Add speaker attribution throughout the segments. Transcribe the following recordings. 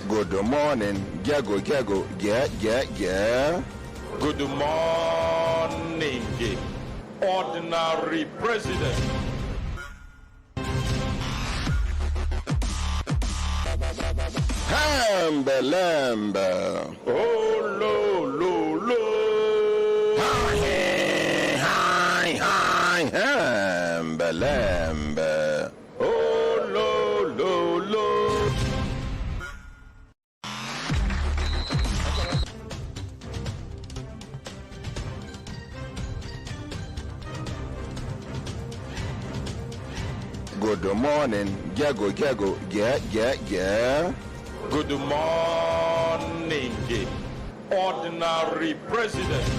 Speaker 1: Good morning, Gago, yeah.
Speaker 2: Good morning, ordinary president.
Speaker 1: Hambalamba.
Speaker 2: Oh, lo.
Speaker 1: Hi, hambalamba.
Speaker 2: Oh, lo.
Speaker 1: Good morning, Gago, yeah.
Speaker 2: Good morning, ordinary president.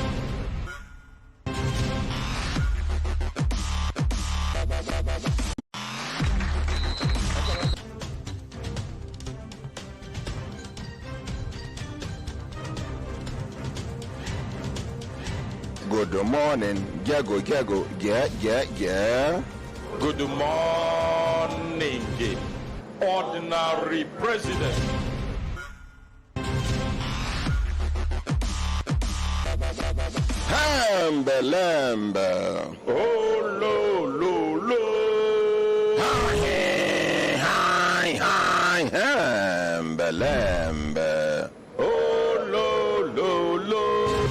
Speaker 1: Good morning, Gago, yeah.
Speaker 2: Good morning, ordinary president.
Speaker 1: Hambalamba.
Speaker 2: Oh, lo.
Speaker 1: Hi, hambalamba.
Speaker 2: Oh, lo.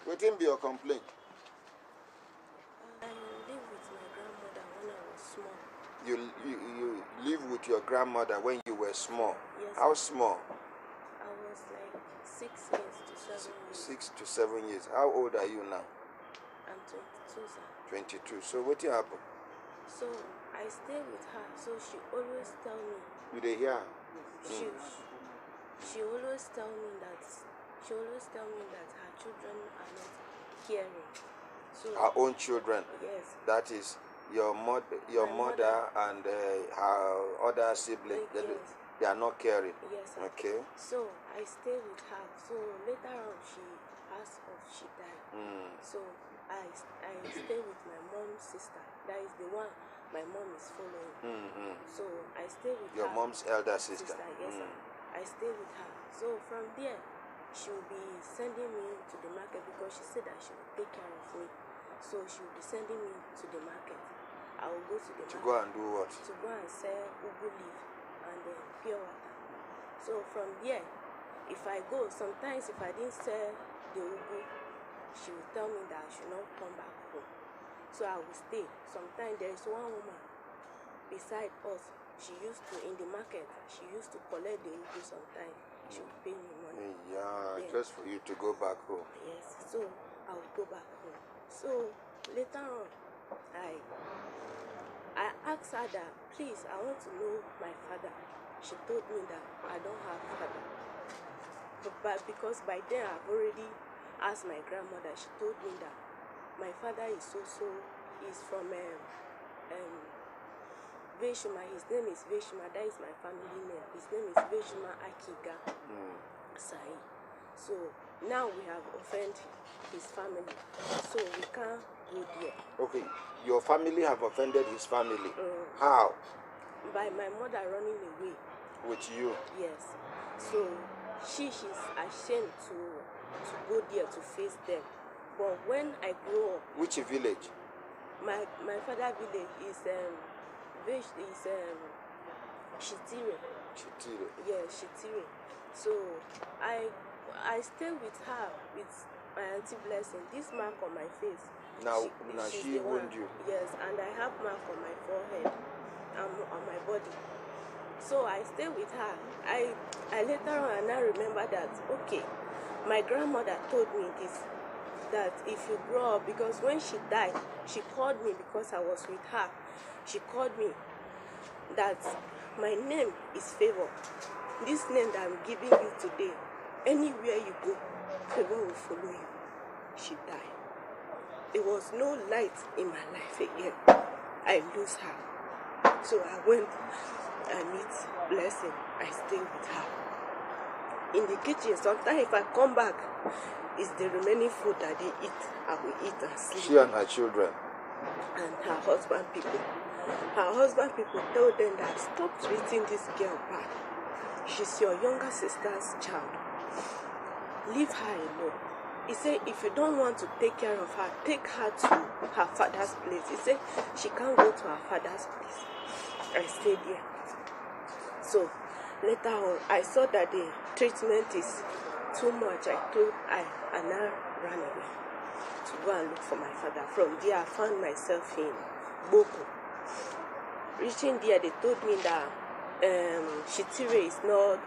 Speaker 1: What be your complaint?
Speaker 3: I live with my grandmother when I was small.
Speaker 1: You live with your grandmother when you were small.
Speaker 3: Yes.
Speaker 1: How small?
Speaker 3: I was like 6 years to 7 years.
Speaker 1: 6 to 7 years. How old are you now?
Speaker 3: I'm 22, sir.
Speaker 1: 22. So what happened?
Speaker 3: So I stay with her. So she always tell me.
Speaker 1: You dey hear?
Speaker 3: She always tell me that her children are not caring. So
Speaker 1: Her own children.
Speaker 3: yes.
Speaker 1: That is your mother and her other siblings.
Speaker 3: Yes.
Speaker 1: They are not caring.
Speaker 3: Yes, sir.
Speaker 1: Okay.
Speaker 3: So I stay with her. So later on she passed off. She died. So I stay with my mom's sister. That is the one my mom is following. So I stay with
Speaker 1: Your
Speaker 3: her.
Speaker 1: mom's elder sister.
Speaker 3: Yes, sir. I stay with her. So from there, she will be sending me to the market because she said that she will take care of me. So she will be sending me to the market. I will go to the market.
Speaker 1: To go and do what?
Speaker 3: To go and sell ugu leaf and pure water. So from there, if I go, sometimes if I didn't sell the ugu, she will tell me that I should not come back home. So I will stay. Sometimes there is one woman beside us. She used to, in the market, she used to collect the ugu sometimes. She would pay me money.
Speaker 1: Yeah,
Speaker 3: Then,
Speaker 1: just for you to go back home.
Speaker 3: yes, so I will go back home. So later on, I asked her that, please, I want to know my father. She told me that I don't have father. But because by then I've already asked my grandmother, she told me that my father is he's from Veshima. His name is Veshima. That is my family name. His name is Veshima Akiga Sai. So now we have offended his family. So we can't go there.
Speaker 1: Okay, your family have offended his family. How?
Speaker 3: By my mother running away.
Speaker 1: With you?
Speaker 3: Yes. So she's ashamed to go there to face them. But when I grow up,
Speaker 1: Which village?
Speaker 3: my father village is Shitire.
Speaker 1: Chitire.
Speaker 3: Yeah, Shitire. So I stay with her with my auntie Blessing. This mark on my face.
Speaker 1: Now
Speaker 3: she's
Speaker 1: she
Speaker 3: the one.
Speaker 1: wound you.
Speaker 3: Yes, and I have mark on my forehead and on my body. So I stay with her. I later on and I remember that, okay, my grandmother told me this, that if you grow up, because when she died, she called me because I was with her. She called me that my name is Favor. This name that I'm giving you today, anywhere you go, Favor will follow you. She died. There was no light in my life again. I lose her. So I went, I meet Blessing. I stay with her. In the kitchen, sometimes if I come back, it's the remaining food that they eat. I will eat and sleep.
Speaker 1: She and her children.
Speaker 3: And her husband people. Her husband people told them that stop treating this girl bad. She's your younger sister's child. Leave her alone. He said, if you don't want to take care of her, take her to her father's place. He said, she can't go to her father's place. I stayed there. So, later on, I saw that the treatment is too much. I now ran away to go and look for my father. From there, I found myself in Boko. Reaching there, they told me that Shitire is not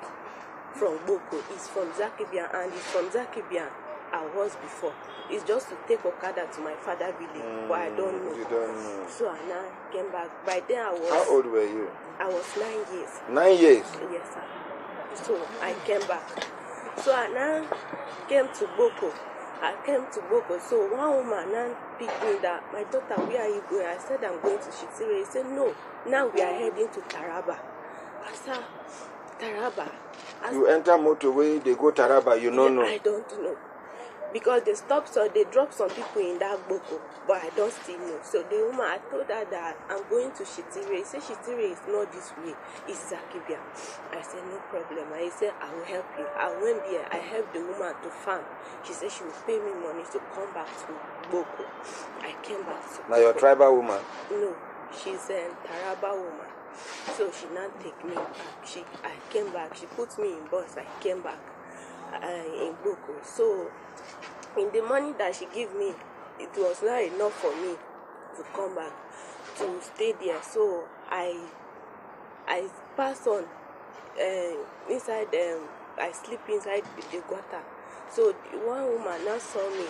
Speaker 3: from Boko, it's from Zakibian, and it's from Zakibian I was before. It's just to take Okada to my father's village, but I don't know.
Speaker 1: You don't know.
Speaker 3: So I now came back. By then I was...
Speaker 1: How old were you?
Speaker 3: I was 9 years.
Speaker 1: 9 years?
Speaker 3: Yes, sir. So I came back. So I now came to Boko. So one woman now picked me that, my daughter, where are you going? I said, I'm going to Shitire. He said, no, now we are heading to Taraba. I said, Taraba?
Speaker 1: You enter motorway, they go Taraba, you don't know?
Speaker 3: I don't know. Because they stopped, so they dropped some people in that Boko, but I don't still know. So the woman, I told her that I'm going to Shitire. He said, Shitire is not this way, it's Zakibia. I said, no problem. I said, I will help you. I went there, I helped the woman to farm. She said she will pay me money to come back to Boko. I came back to
Speaker 1: Now your tribal woman?
Speaker 3: No, she's a Taraba woman. So she now take me back. I came back, she put me in bus, I came back in Boko. So in the money that she gave me, it was not enough for me to come back, to stay there. So I passed on inside, I sleep inside the gutter. So the one woman now saw me,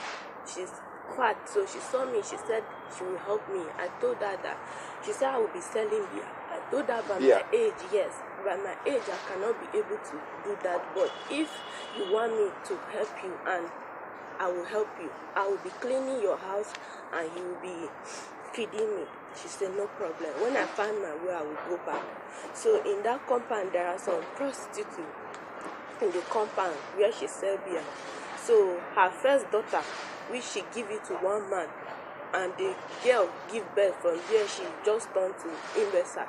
Speaker 3: she's fat, so she saw me, she said she will help me. I told her that, she said I will be selling beer. I told her by my age, yes, by my age I cannot be able to do that, but if you want me to help you, and I will help you, I will be cleaning your house and you will be feeding me. She said, no problem. When I find my way, I will go back. So in that compound, there are some prostitutes in the compound where she sells beer. So her first daughter, which she give it to one man, and the girl give birth. From there, she just turned to imbecile.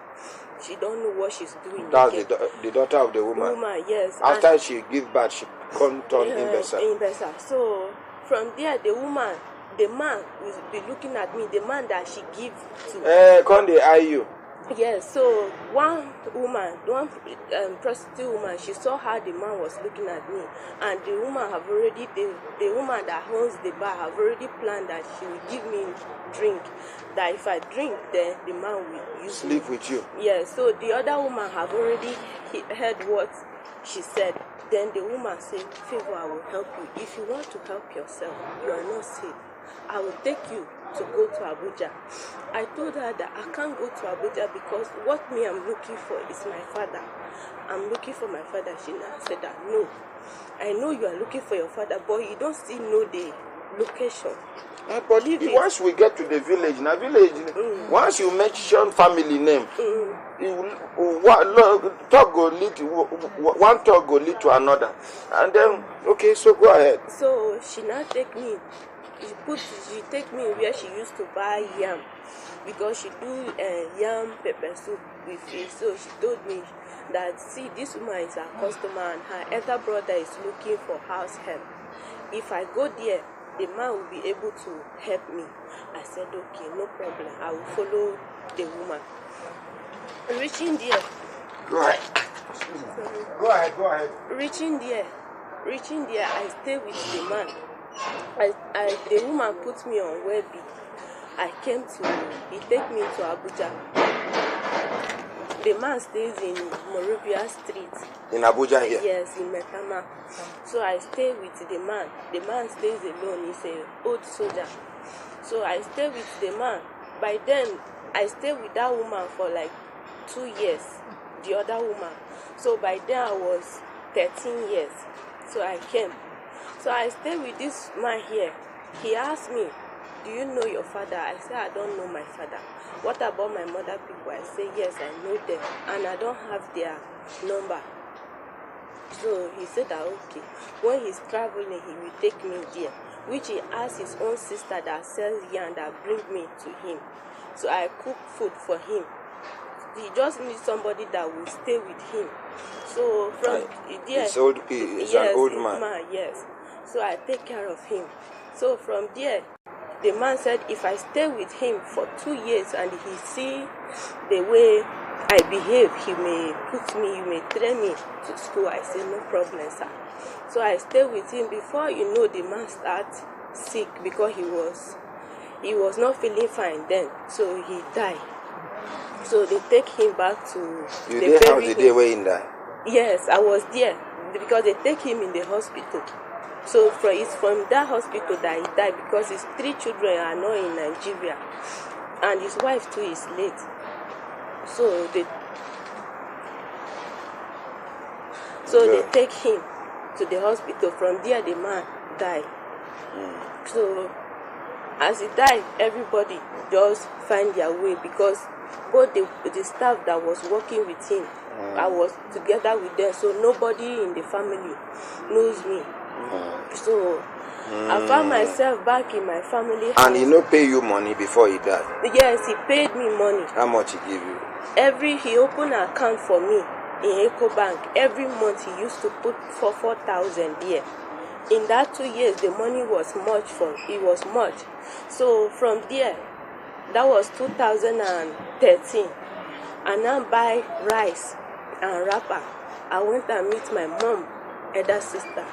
Speaker 3: She don't know what she's doing.
Speaker 1: That's the daughter of the woman?
Speaker 3: Woman, yes.
Speaker 1: After
Speaker 3: and
Speaker 1: she give birth, she can't turn imbecile.
Speaker 3: So from there, the man will be looking at me, the man that she give to.
Speaker 1: Can't they eye you?
Speaker 3: Yes, so one prostitute woman, she saw how the man was looking at me, and the woman the woman that owns the bar have already planned that she will give me drink, that if I drink, then the man will use
Speaker 1: sleep
Speaker 3: me.
Speaker 1: with you.
Speaker 3: Yes, so the other woman have already heard what she said. Then the woman said, Favor, I will help you. If you want to help yourself, you are not safe. I will take you to go to Abuja. I told her that I can't go to Abuja because what I'm looking for is my father. I'm looking for my father. She now said that, no, I know you are looking for your father, but you don't still know the location.
Speaker 1: But once we get to the village, once you mention family name, one talk go lead to another. And then, okay, so go ahead.
Speaker 3: So she now take me. She take me where she used to buy yam, because she do yam pepper soup with it. So she told me that, see, this woman is her customer and her elder brother is looking for house help. If I go there, the man will be able to help me. I said, okay, no problem. I will follow the woman. Reaching there.
Speaker 1: Go ahead. Go ahead.
Speaker 3: Reaching there, I stay with the man. The woman put me on Webby. He take me to Abuja. The man stays in Morubia Street.
Speaker 1: In Abuja here?
Speaker 3: Yes, in Metama. So I stay with the man. The man stays alone. He's an old soldier. So I stay with the man. By then, I stayed with that woman for like 2 years. The other woman. So by then I was 13 years. So I came. So I stayed with this man here. He asked me, do you know your father? I said, I don't know my father. What about my mother people? I say, yes, I know them. And I don't have their number. So he said that, okay. When he's traveling, he will take me there. which he has his own sister that sells yarn that bring me to him. So I cook food for him. He just needs somebody that will stay with him. So from there,
Speaker 1: He's an old man.
Speaker 3: Yes. So I take care of him. So from there, the man said if I stay with him for 2 years and he see the way I behave, he may train me to school. I said no problem, sir. So I stay with him. Before you know, the man starts sick because he was not feeling fine then. So he died. So they take him back to.
Speaker 1: You did house the day where he died?
Speaker 3: Yes, I was there because they take him in the hospital. So it's from that hospital that he died because his 3 children are not in Nigeria, and his wife too is late. So they take him to the hospital. From there, the man died. So as he died, everybody just find their way because both the staff that was working with him, I was together with them, so nobody in the family knows me. So I found myself back in my family house.
Speaker 1: And he no pay you money before he died?
Speaker 3: Yes, he paid me money.
Speaker 1: How much he give you?
Speaker 3: He opened an account for me in EcoBank. Every month he used to put 4,000 there. In that 2 years, the money was much. So from there, that was 2013. I now buy rice and wrapper. I went and meet my mom, elder sister.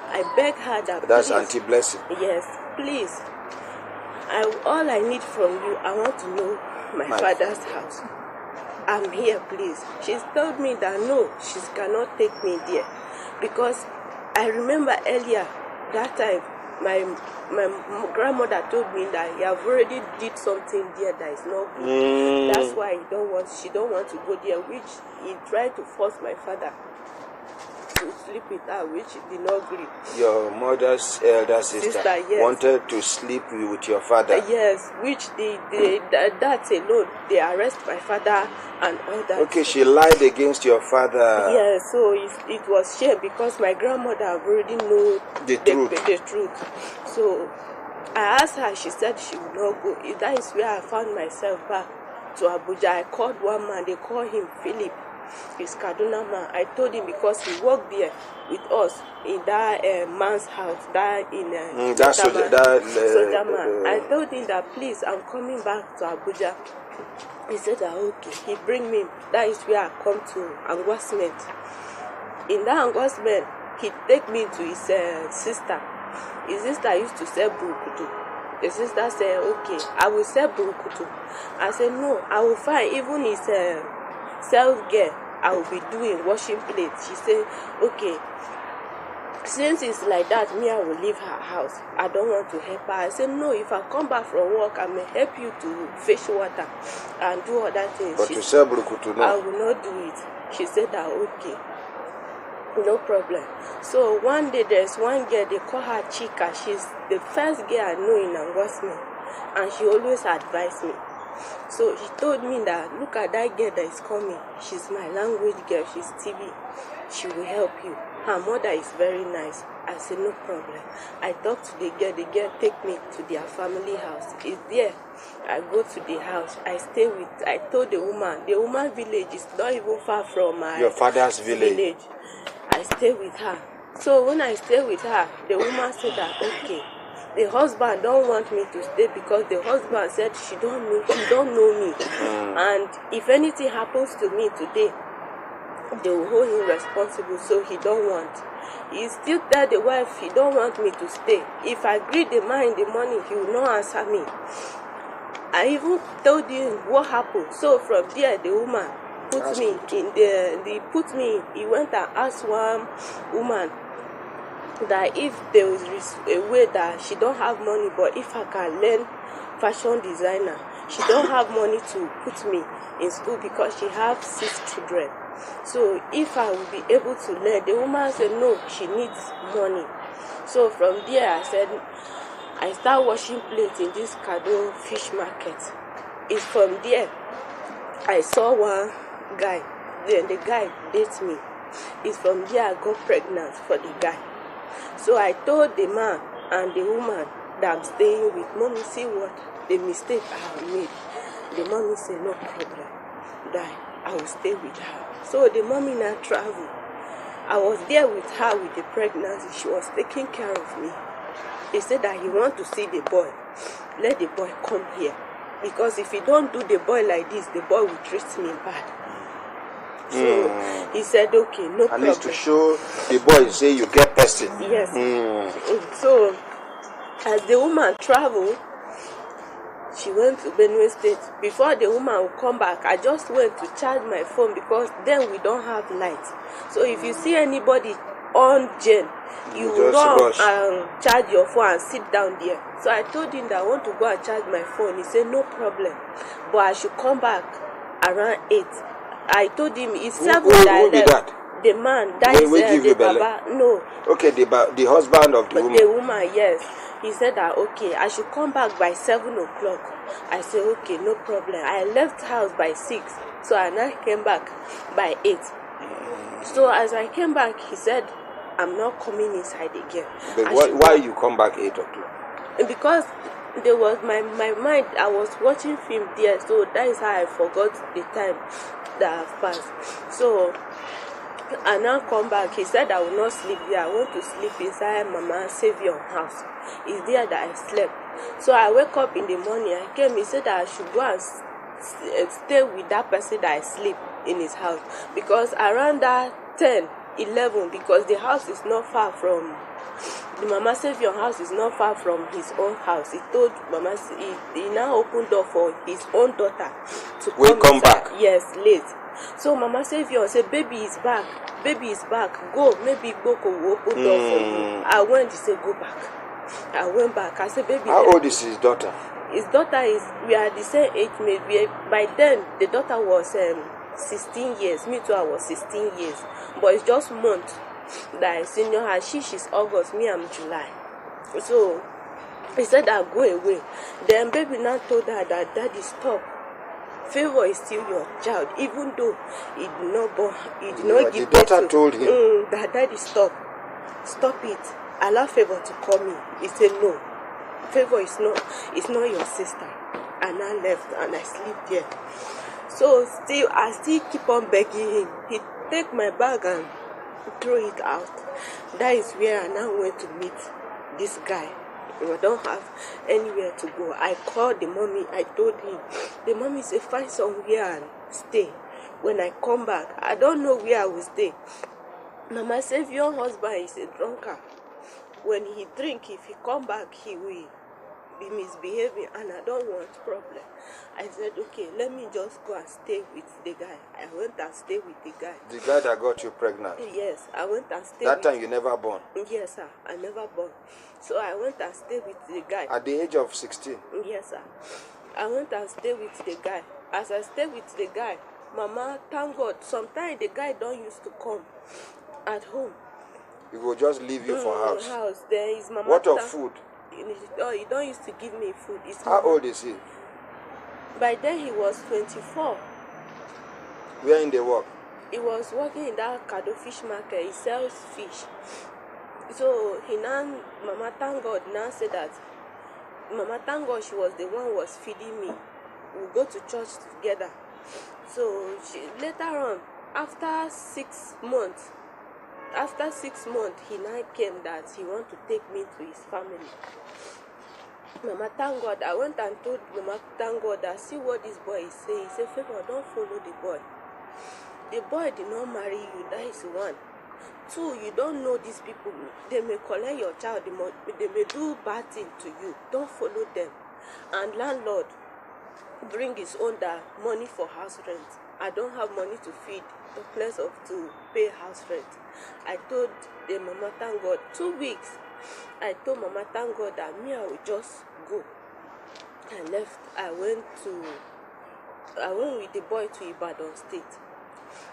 Speaker 3: I beg her that
Speaker 1: that's
Speaker 3: please,
Speaker 1: Auntie Blessing.
Speaker 3: Yes, please. All I need from you, I want to know my father's house. I'm here, please. She's told me that no, she cannot take me there because I remember earlier that time my grandmother told me that he have already did something there that is not good. That's why she don't want to go there, which he tried to force my father to sleep with her, which did not agree.
Speaker 1: Your mother's elder sister
Speaker 3: yes,
Speaker 1: wanted to sleep with your father?
Speaker 3: Yes, which that alone, they arrest my father and all that.
Speaker 1: Okay, she lied against your father.
Speaker 3: Yes, so it was shame because my grandmother already knew the truth. So I asked her, she said she would not go. That is where I found myself back to Abuja. I called one man, they call him Philip. He's Kaduna man. I told him because he worked there with us in that man's house, soldier man. I told him that please, I'm coming back to Abuja. He said that okay. He bring me. That is where I come to Angwasment. In that Angwasment, he take me to his sister. His sister used to sell burukutu. The sister said, okay, I will sell burukutu. I said, no, I will find even his sales girl. I will be doing washing plates. She said, okay, since it's like that, me, I will leave her house. I don't want to help her. I said, no, if I come back from work, I may help you to fetch water and do other things.
Speaker 1: But to sell burukutu, no?
Speaker 3: I will not do it. She said that, okay, no problem. So one day, there's one girl, they call her Chika. She's the first girl I know in Angwasment, and she always advised me. So she told me that, look at that girl that is coming. She's my language girl. She's TV. She will help you. Her mother is very nice. I said, no problem. I talked to the girl. The girl take me to their family house. It's there. I go to the house. I told the woman village is not even far from your
Speaker 1: father's village.
Speaker 3: I stay with her. So when I stay with her, the woman said that, okay, the husband don't want me to stay because the husband said she don't know me. And if anything happens to me today, they will hold him responsible, so he don't want. He still tell the wife he don't want me to stay. If I greet the man in the morning, he will not answer me. I even told him what happened. So from there, the woman put me in he went and asked one woman that if there is a way that she don't have money, but if I can learn fashion designer, she don't have money to put me in school because she have 6 children. So if I will be able to learn, the woman said no, she needs money. So from there, I start washing plates in this Kado fish market. It's from there I saw one guy. Then the guy dates me. It's from there I got pregnant for the guy. So I told the man and the woman that I'm staying with, mommy, see what the mistake I have made. The mommy said, no problem, that I will stay with her. So the mommy now traveled. I was there with her with the pregnancy. She was taking care of me. He said that he want to see the boy. Let the boy come here. Because if he don't do the boy like this, the boy will treat me bad. So he said, okay, no
Speaker 1: At
Speaker 3: problem.
Speaker 1: least to show the boy, say you get person.
Speaker 3: Yes. So as the woman traveled, she went to Benue State. Before the woman would come back, I just went to charge my phone because then we don't have light. So if you see anybody on Gen, you
Speaker 1: just
Speaker 3: run
Speaker 1: rush.
Speaker 3: and charge your phone and sit down there. So I told him that I want to go and charge my phone. He said no problem, but I should come back around 8. I told him it's 7 that
Speaker 1: who be
Speaker 3: I left.
Speaker 1: that?
Speaker 3: The man, that
Speaker 1: When
Speaker 3: is
Speaker 1: we give
Speaker 3: the
Speaker 1: you belly?
Speaker 3: baba. No,
Speaker 1: Okay, the husband of the
Speaker 3: but
Speaker 1: woman.
Speaker 3: the woman, yes. He said that, okay, I should come back by 7 o'clock. I said, okay, no problem. I left house by 6. So I now came back by 8. So as I came back, he said, I'm not coming inside again.
Speaker 1: But
Speaker 3: I should
Speaker 1: why you come back 8 o'clock?
Speaker 3: because there was my mind, I was watching film there, so that is how I forgot the time that have passed. So I now come back. He said I will not sleep there. I want to sleep inside Mama Savior house. It's there that I slept. So I wake up in the morning. I came. He said that I should go and stay with that person that I sleep in his house, because around that 10, 11, because the house is not far from the Mama Savior house is not far from his own house. He told Mama, he now opened door for his own daughter to
Speaker 1: come
Speaker 3: inside.
Speaker 1: back.
Speaker 3: Yes, late. So Mama Savior said, baby is back. Baby is back. Go. Maybe Boko will open door for you. I went. He said, go back. I went back. I said, baby.
Speaker 1: How old is his daughter?
Speaker 3: His daughter is, we are the same age mate. By then, the daughter was 16 years. Me too, I was 16 years. But it's just months that I senior her. She's August. Me, I'm July. So he said, I'll go away. Then baby now told her that daddy stop. Favor is still your child, even though he did not born, he did not give
Speaker 1: the
Speaker 3: birth
Speaker 1: daughter
Speaker 3: to.
Speaker 1: told him
Speaker 3: That daddy stop it. Allow Favor to call me. He said no. Favor is not your sister. And I left and I sleep there. So I still keep on begging him. He take my bag and throw it out. That is where I now went to meet this guy. I don't have anywhere to go. I called the mommy. I told him. The mommy said, find somewhere and stay. When I come back, I don't know where I will stay. Mama Savior husband is a drunkard. When he drink, if he come back, he will be misbehaving, and I don't want problem. I said, okay, let me just go and stay with the guy. I went and stayed with the guy.
Speaker 1: the guy that got you pregnant.
Speaker 3: Yes, I went and stayed
Speaker 1: That
Speaker 3: with
Speaker 1: time you never born.
Speaker 3: Yes, sir. I never born. So I went and stayed with the guy.
Speaker 1: At the age of 16.
Speaker 3: Yes, sir. I went and stayed with the guy. As I stayed with the guy, Mama, thank God, sometimes the guy don't used to come at home.
Speaker 1: He will just leave you for house.
Speaker 3: There is Mama.
Speaker 1: What of food?
Speaker 3: He don't used to give me food. It's
Speaker 1: How
Speaker 3: Mama.
Speaker 1: old is he?
Speaker 3: By then he was 24.
Speaker 1: Where in the work?
Speaker 3: He was working in that Kado fish market. He sells fish. So he now, Mama thank God now said that Mama thank God she was the one who was feeding me. We go to church together. So later on, after 6 months, he now came that he want to take me to his family. Mama thank God. I went and told Mama thank God that see what this boy is saying. He said, Favor, don't follow the boy. The boy did not marry you. That is one. 2, you don't know these people. They may collect your child. They may do bad thing to you. Don't follow them. And landlord bring his own money for house rent. I don't have money to feed the place of to pay house rent. I told the Mama thank God 2 weeks. I told Mama thank God that me I will just go. I left. I went with the boy to Ibadan State.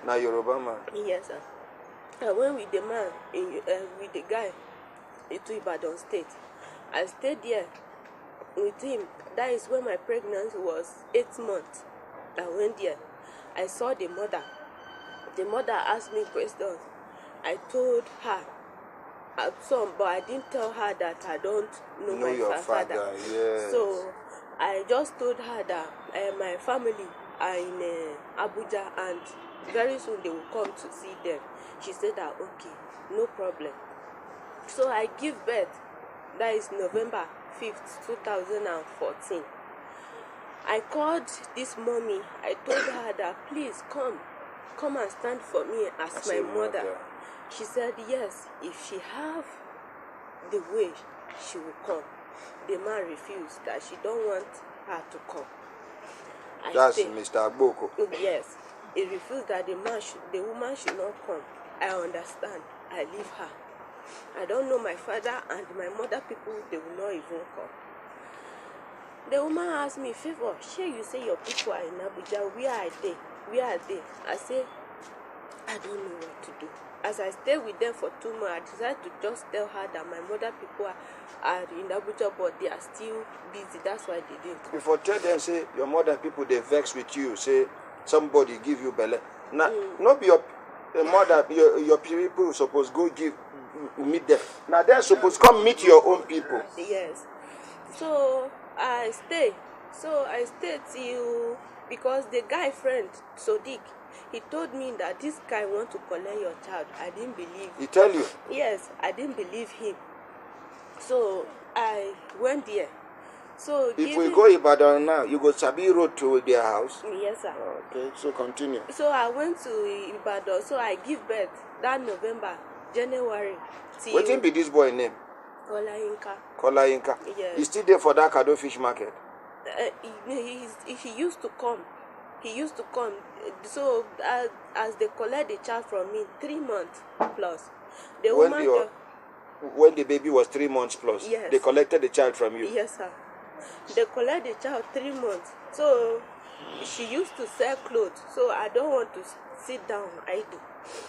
Speaker 1: Now Yoruba man.
Speaker 3: Yes, sir. I went with the man with the guy to Ibadan State. I stayed there with him. That is when my pregnancy was 8 months. I went there. I saw the mother. The mother asked me questions. I told her some, but I didn't tell her that I don't know my
Speaker 1: your
Speaker 3: father.
Speaker 1: father, yes.
Speaker 3: So I just told her that my family are in Abuja and very soon they will come to see them. She said that okay, no problem. So I give birth. That is November 5th, 2014. I called this mommy. I told her that please come and stand for me as my mother. She said yes, if she have the way, she will come. The man refused, that she don't want her to come.
Speaker 1: That's Mr. Agboko.
Speaker 3: Yes, he refused that the woman should not come. I understand. I leave her. I don't know my father and my mother people, they will not even come. The woman asked me, Favor, sure you say your people are in Abuja, where are they? Where are they? I say, I don't know what to do. As I stayed with them for 2 months, I decided to just tell her that my mother people are in Abuja, but they are still busy. That's why they didn't come.
Speaker 1: Before tell them, say, your mother people, they vex with you. Say, somebody give you belly. Now, not be your mother, your people supposed go meet them. Now, they're supposed to come meet your own people.
Speaker 3: Yes. So, I stayed. Till, because the guy friend, Sodiq, he told me that this guy want to collect your child. I didn't believe.
Speaker 1: He tell you?
Speaker 3: Yes, I didn't believe him. So I went there. So
Speaker 1: if we go Ibadan now, you go Sabi Road to their house?
Speaker 3: Yes, sir.
Speaker 1: Okay, so continue.
Speaker 3: So I went to Ibadan. So I give birth that November, January.
Speaker 1: What be this boy name?
Speaker 3: Kolayinka.
Speaker 1: Yes. He's still there for that Kado fish market?
Speaker 3: He used to come. So as they collect the child from me, 3 months plus.
Speaker 1: When the baby was 3 months plus,
Speaker 3: yes,
Speaker 1: they collected the child from you?
Speaker 3: Yes, sir. They collect the child 3 months. So she used to sell clothes. So I don't want to sit down idle.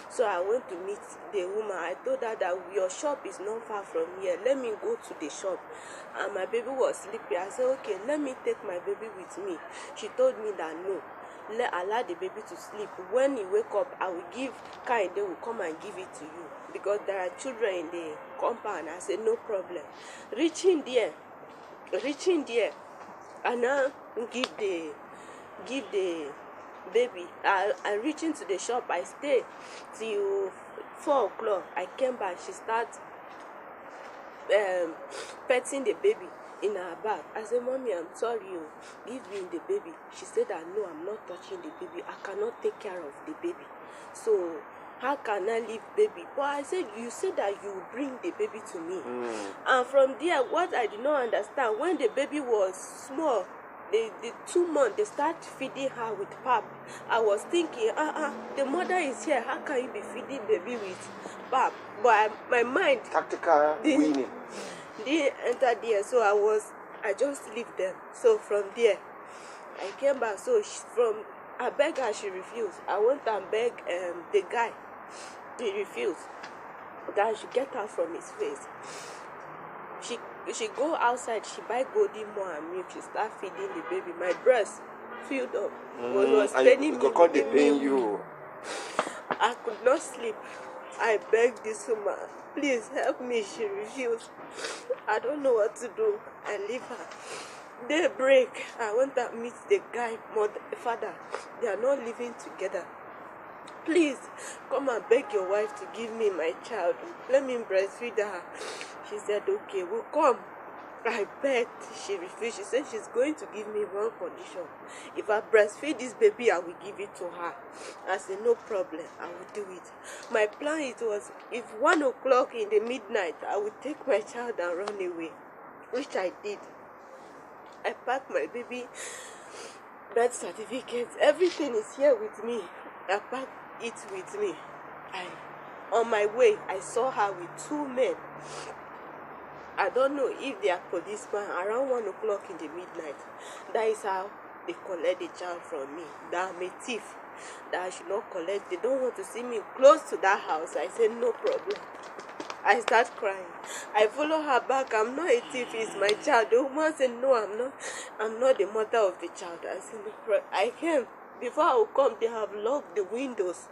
Speaker 3: So I went to meet the woman. I told her that your shop is not far from here. Let me go to the shop. And my baby was sleepy. I said, okay, let me take my baby with me. She told me that no, allow the baby to sleep. When he wake up, I will give kind. They will come and give it to you, because there are children in the compound. I said, no problem. Reaching there, and now give the baby. I reach into the shop. I stay till 4 o'clock. I came back. She starts petting the baby in her bag. I said, Mommy, I'm sorry, give me the baby. She said that no, I'm not touching the baby. I cannot take care of the baby. So how can I leave baby? But I said, you said that you will bring the baby to me. And from there, what I did not understand, when the baby was small, the 2 months, they start feeding her with pap. I was thinking, the mother is here. How can you be feeding baby with pap? But my mind,
Speaker 1: tactical winning,
Speaker 3: didn't enter there. So I just leave them. So from there, I came back. So I begged her, she refused. I went and begged the guy. He refused. That I should get her from his face. She go outside, she buy golden more and milk, she start feeding the baby. My breast filled up. Was paining me.
Speaker 1: You.
Speaker 3: I could not sleep. I begged this woman, please help me. She refused. I don't know what to do. I leave her. Daybreak, I went and meet the guy, father. They are not living together. Please come and beg your wife to give me my child. Let me breastfeed her. She said, okay, we'll come. I begged. She refused. She said she's going to give me one condition. If I breastfeed this baby, I will give it to her. I said, no problem. I will do it. My plan was, if 1 o'clock in the midnight, I would take my child and run away, which I did. I packed my baby birth certificate. Everything is here with me. I packed it with me. On my way, I saw her with 2 men. I don't know if they are policemen. Around 1 o'clock in the midnight, that is how they collect the child from me. That I'm a thief, that I should not collect. They don't want to see me close to that house. I said, no problem. I start crying. I follow her back. I'm not a thief, it's my child. The woman said, no, I'm not the mother of the child. I said, no problem. I came. Before I would come, they have locked the windows.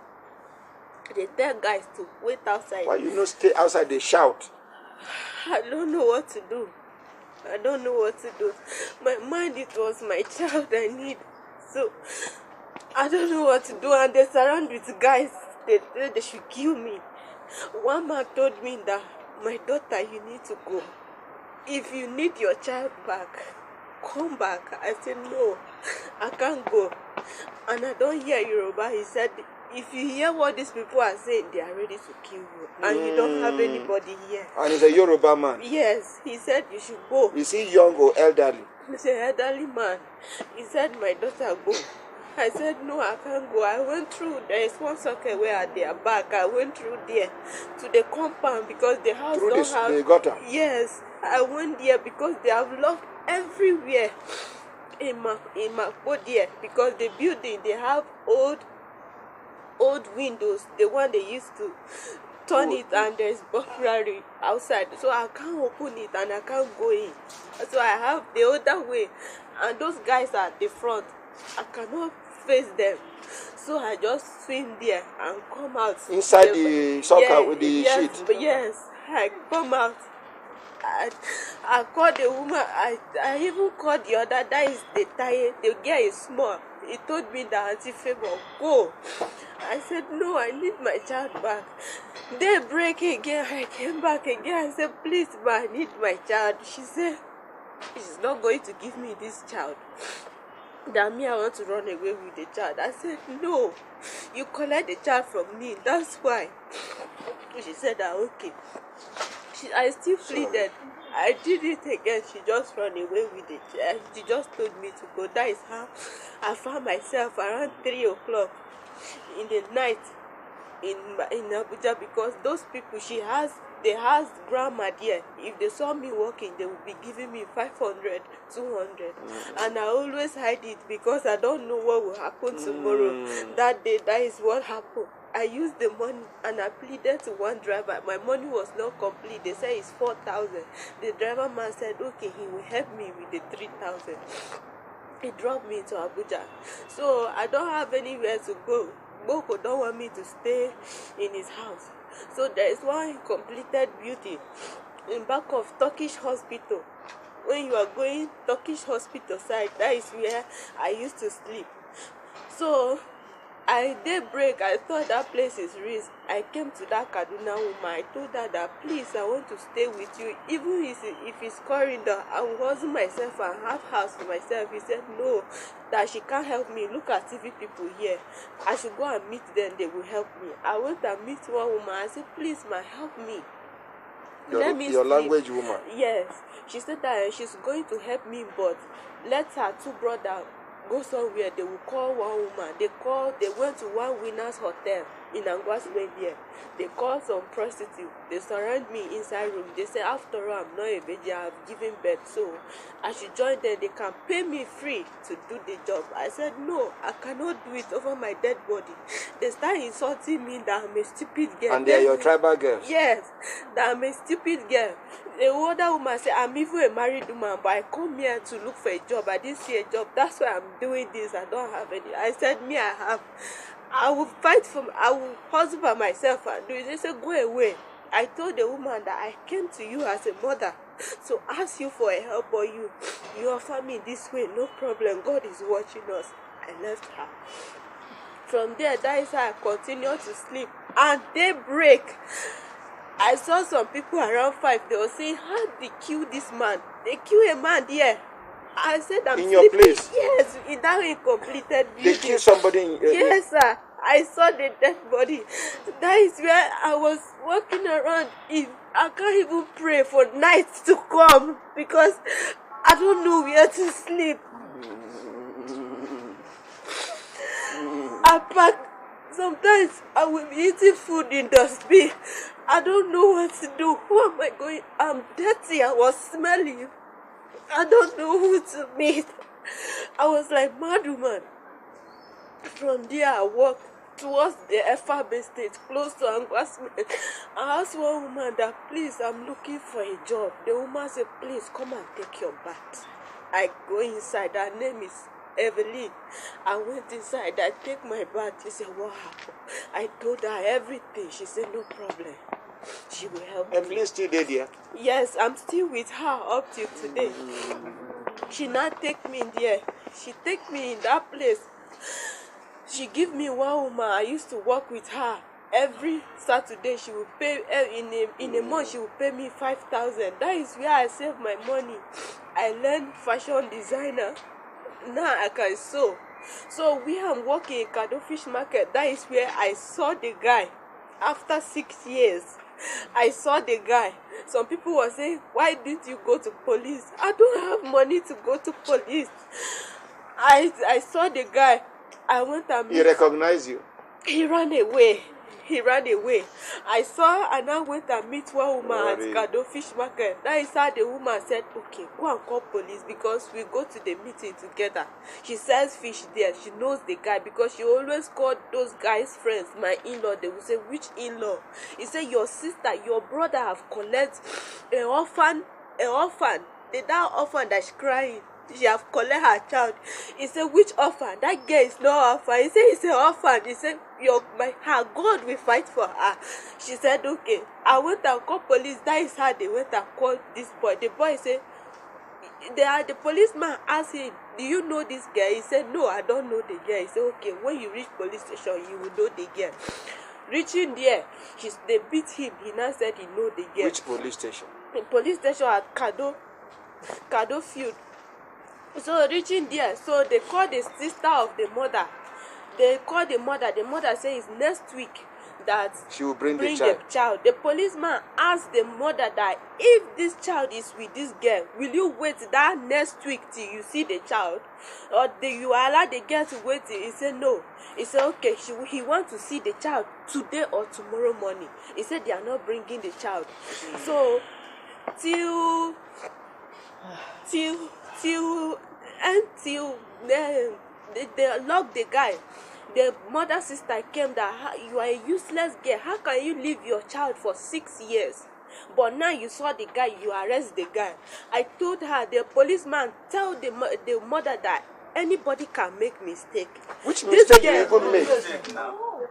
Speaker 3: They tell guys to wait outside.
Speaker 1: Why you no stay outside? They shout.
Speaker 3: I don't know what to do. I don't know what to do. My mind, it was my child I need. So, I don't know what to do. And they surround with guys. They should kill me. One man told me that, my daughter, you need to go. If you need your child back, come back. I said, no, I can't go. And I don't hear Yoruba. He said, if you hear what these people are saying, they are ready to kill you. And you don't have anybody here.
Speaker 1: And he's a Yoruba man.
Speaker 3: Yes, he said you should go.
Speaker 1: Is he young or elderly?
Speaker 3: He's an elderly man. He said, my daughter, go. I said, no, I can't go. I went through, there is one socket where at their back. I went through there to the compound because the house
Speaker 1: Through
Speaker 3: don't have...
Speaker 1: the gutter?
Speaker 3: Yes, I went there because they have locked everywhere in Makbo there, because the building, they have old windows, the one they used to turn it, and there's burglary outside, so I can't open it and I can't go in. So I have the other way, and those guys are at the front. I cannot face them, so I just swim there and come out
Speaker 1: inside the soccer with the sheet.
Speaker 3: Yes, I come out. I called the woman. I even called the other. That is the tire. The girl is small. He told me that, Auntie Favor, go. I said, no, I need my child back. They break again. I came back again. I said, please, ma, I need my child. She said, she's not going to give me this child. That me, I want to run away with the child. I said, no, you collect the child from me. That's why. She said, okay. I still pleaded. I did it again. She just ran away with it. She just told me to go. That is how I found myself around 3 o'clock in the night in Abuja, because those people they has grandma there. If they saw me walking, they would be giving me 500, 200. And I always hide it because I don't know what will happen tomorrow. That day, that is what happened. I used the money and I pleaded to one driver. My money was not complete. They said it's 4,000. The driver man said, okay, he will help me with the 3,000. He dropped me to Abuja. So I don't have anywhere to go. Boko don't want me to stay in his house. So there is one completed building in back of Turkish hospital. When you are going Turkish hospital side, that is where I used to sleep. So daybreak, I thought that place is risk. I came to that Kaduna woman. I told her that, please, I want to stay with you. Even if it's corridor, I will hustle myself and have house for myself. He said no, that she can't help me. Look at TV people here. I should go and meet them. They will help me. I went and meet one woman. I said, please, ma, help me.
Speaker 1: Your language woman?
Speaker 3: Yes. She said that she's going to help me, but let her two brothers go somewhere. They will call one woman. They went to one winner's hotel in Angwasme there. They called some prostitute. They surround me inside room. They say, after all, I'm not a baby, I have given birth, so I should join them. They can pay me free to do the job. I said, no, I cannot do it over my dead body. They start insulting me that I'm a stupid girl.
Speaker 1: And they are your tribal girls?
Speaker 3: Yes, that I'm a stupid girl. The older woman said, I'm even a married woman, but I come here to look for a job. I didn't see a job. That's why I'm doing this. I don't have any. I said, me, I will fight I will hustle by myself and do it. They said, go away. I told the woman that I came to you as a mother to ask you for a help, or you offer me this way, no problem. God is watching us. I left her. From there, that is how I continued to sleep. And daybreak, I saw some people around 5. They were saying, how did they kill this man? They kill a man there. I said, I'm
Speaker 1: in
Speaker 3: sleeping.
Speaker 1: Your place?
Speaker 3: Yes, in that incompleted building.
Speaker 1: They kill somebody in
Speaker 3: Yes, sir. I saw the dead body. That is where I was walking around. I can't even pray for night to come because I don't know where to sleep. I pack. Sometimes I will be eating food in dustbin. I don't know what to do. Who am I going? I'm dirty. I was smelling. I don't know who to meet. I was like, mad woman. From there, I walked towards the FRB state, close to Angwasme. I asked one woman that, please, I'm looking for a job. The woman said, please, come and take your bath. I go inside. Her name is Evelyn. I went inside. I take my bath. She said, what happened? I told her everything. She said, no problem. She will help me.
Speaker 1: Evelyn still there, dear?
Speaker 3: Yes, I'm still with her up till today. She now take me in there. She take me in that place. She give me one woman. I used to work with her. Every Saturday she will pay, in a month she will pay me 5,000. That is where I save my money. I learned fashion designer. Now I can sew. So where I'm working in Kado Fish Market, that is where I saw the guy. After 6 years, I saw the guy. Some people were saying, why didn't you go to police? I don't have money to go to police. I saw the guy. I went and
Speaker 1: He recognized you?
Speaker 3: He ran away. He ran away. I saw and I went and meet one woman at Kado Fish Market. That is how the woman said, okay, go and call police because we go to the meeting together. She sells fish there. She knows the guy because she always called those guys' friends, my in-law. They will say, which in-law? He said, your sister, your brother have collected an orphan. That orphan that's crying. She have collected her child. He said, which orphan? That girl is no orphan. He said, it's an orphan. He said, her God will fight for her. She said, okay. I went and called police. That is how they went and called this boy. The boy said, the policeman asked him, do you know this girl? He said, no, I don't know the girl. He said, okay, when you reach police station, you will know the girl. Reaching there, they beat him. He now said he know the girl.
Speaker 1: Which police station?
Speaker 3: The police station at Kado Field. So reaching there, so they called the sister of the mother. They called the mother. The mother says next week that
Speaker 1: she will bring the child.
Speaker 3: The policeman asked the mother that if this child is with this girl, will you wait that next week till you see the child, or do you allow the girl to wait? He said no. He said okay. He wants to see the child today or tomorrow morning. He said they are not bringing the child. So until they locked the guy. The mother sister came that you are a useless girl. How can you leave your child for 6 years? But now you saw the guy, you arrest the guy. I told her, the policeman tell the mother that anybody can make mistake.
Speaker 1: Which mistake you even make?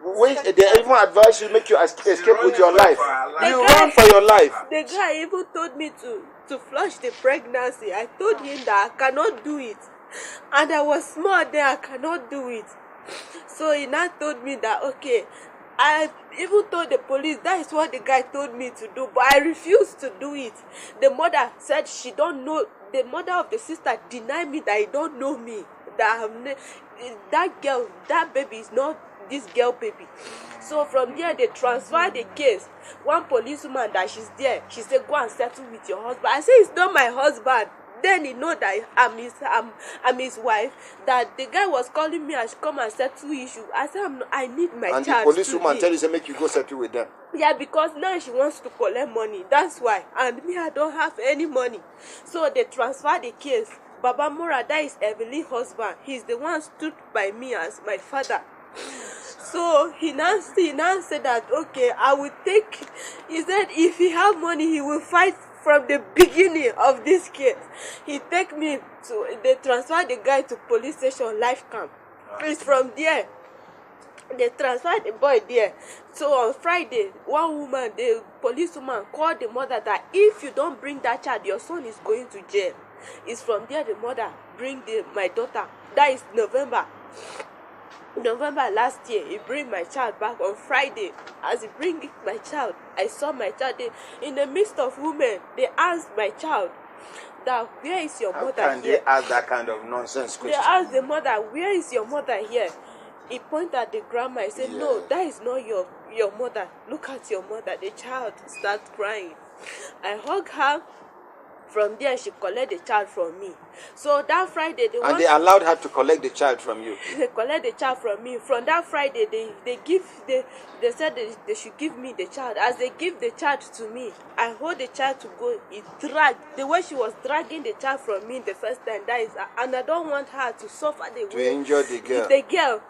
Speaker 1: When they even advise you make you escape with your life. You run for your life.
Speaker 3: The guy even told me to flush the pregnancy. I told him that I cannot do it. And I was small then, I cannot do it. So he now told me that okay, I even told the police that is what the guy told me to do, but I refused to do it. The mother said she don't know. The mother of the sister denied me that he don't know me. That girl, that baby is not this girl baby. So from there they transferred the case. One policewoman that she's there, she said go and settle with your husband. I said it's not my husband. Then he know that I'm his wife. That the guy was calling me, I should come and settle issue. I said I need my child.
Speaker 1: And the policewoman tell you say make you go settle with them.
Speaker 3: Yeah, because now she wants to collect money. That's why. And me, I don't have any money. So they transferred the case. Baba Mora, that is Evelyn's husband. He's the one stood by me as my father. So he now said that okay, I will take. He said if he have money, he will fight. From the beginning of this case, he take me to, they transfer the guy to police station life camp. It's from there, they transfer the boy there. So on Friday, one woman, the policewoman called the mother that if you don't bring that child, your son is going to jail. It's from there the mother bring my daughter. That is November last year. He bring my child back on Friday. As he bring my child, I saw my child. In the midst of women, they asked my child that where is your mother?
Speaker 1: How can
Speaker 3: here?
Speaker 1: they ask that kind of nonsense question?
Speaker 3: They asked the mother, where is your mother here? He pointed at the grandma. He said, no, that is not your mother. Look at your mother. The child starts crying. I hug her. From there, she collect the child from me. So that Friday,
Speaker 1: they allowed her to collect the child from you.
Speaker 3: They collect the child from me. From that Friday, they said they should give me the child. As they give the child to me, I hold the child to go. It dragged the way she was dragging the child from me the first time. That is, and I don't want her to suffer the way.
Speaker 1: To injure the girl.
Speaker 3: The girl.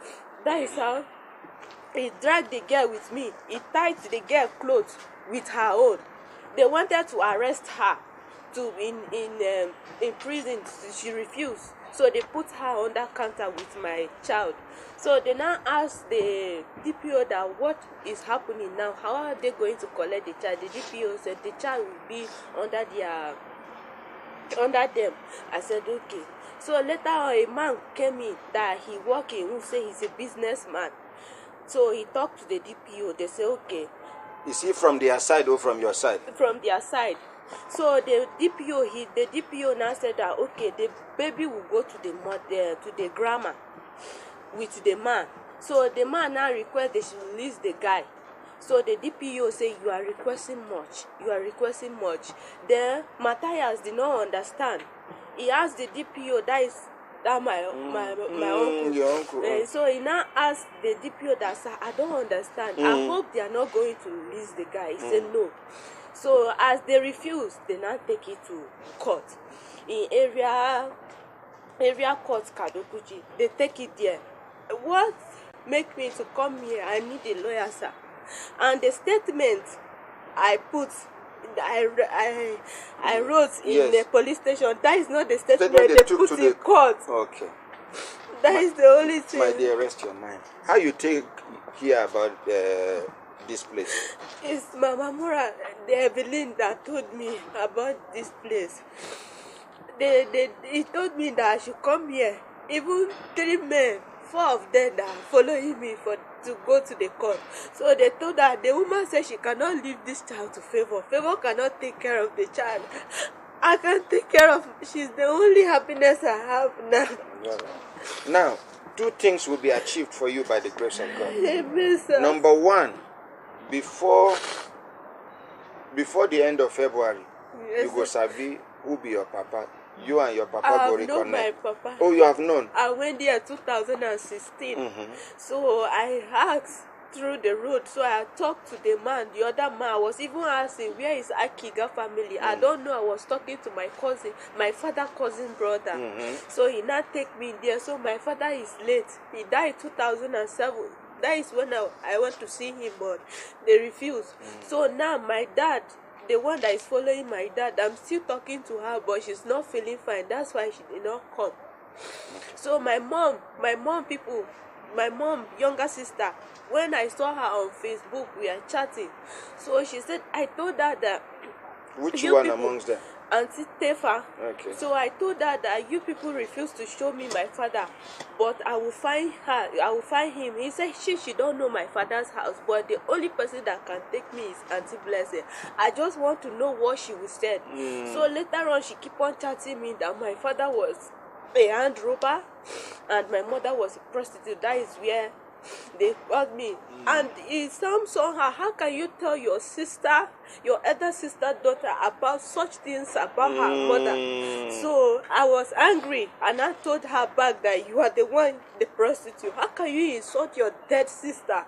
Speaker 3: That is how he dragged the girl with me. He tied the girl clothes with her own. They wanted to arrest her. In prison, she refused. So they put her under counter with my child. So they now ask the DPO that what is happening now, how are they going to collect the child? The DPO said the child will be under them. I said okay. So later on, a man came in that he work in, who say he's a businessman. So he talked to the DPO. They say okay.
Speaker 1: Is he from their side or from your side?
Speaker 3: From their side. So the DPO now said that okay, the baby will go to the grandma with the man. So the man now request they should release the guy. So the DPO say you are requesting much. You are requesting much. Then Matthias did not understand. He asked the DPO, that my uncle.
Speaker 1: Your uncle.
Speaker 3: So he now asked the DPO that, sir, I don't understand. I hope they are not going to release the guy. He said no. So as they refuse, they now take it to court. In area court Kadokuji, they take it there. What make me to come here? I need a lawyer, sir. And the statement I wrote in the police station, that is not the statement they put in court.
Speaker 1: Okay.
Speaker 3: That is the only thing.
Speaker 1: My dear, rest your mind. How you take hear about this place?
Speaker 3: It's Mama Mura, the Evelyn, that told me about this place. He told me that I should come here. Even 3 men, 4 of them that are following me to go to the court. So they told her, the woman said she cannot leave this child to Favor. Favor cannot take care of the child. I can take care of. She's the only happiness I have now.
Speaker 1: Now, 2 things will be achieved for you by the grace of God.
Speaker 3: Amen, sir.
Speaker 1: Number 1, before the end of February,
Speaker 3: yes,
Speaker 1: you go sabi who be your papa. You and your papa go reconnect.
Speaker 3: I have known my papa.
Speaker 1: Oh, you have known?
Speaker 3: I went there 2016. So I asked through the road. So I talked to the man. The other man, I was even asking, where is Akiga family? I don't know. I was talking to my cousin, my father cousin brother. So he now take me there. So my father is late. He died 2007. That is when I went to see him, but they refused. So now my dad, the one that is following my dad, I'm still talking to her, but she's not feeling fine. That's why she did not come. So my mom, younger sister, when I saw her on Facebook, we are chatting. So she said, I told her that.
Speaker 1: Which one amongst them?
Speaker 3: Auntie Tefa.
Speaker 1: Okay.
Speaker 3: So I told her that you people refuse to show me my father, but I will find him. He said she don't know my father's house, but the only person that can take me is Auntie Blessing. I just want to know what she would say. So later on, she keep on chatting me that my father was a hand robber and my mother was a prostitute. That is where they called me. And in some song, how can you tell your sister, your elder sister daughter, about such things about her mother? So I was angry and I told her back that you are the one, the prostitute. How can you insult your dead sister?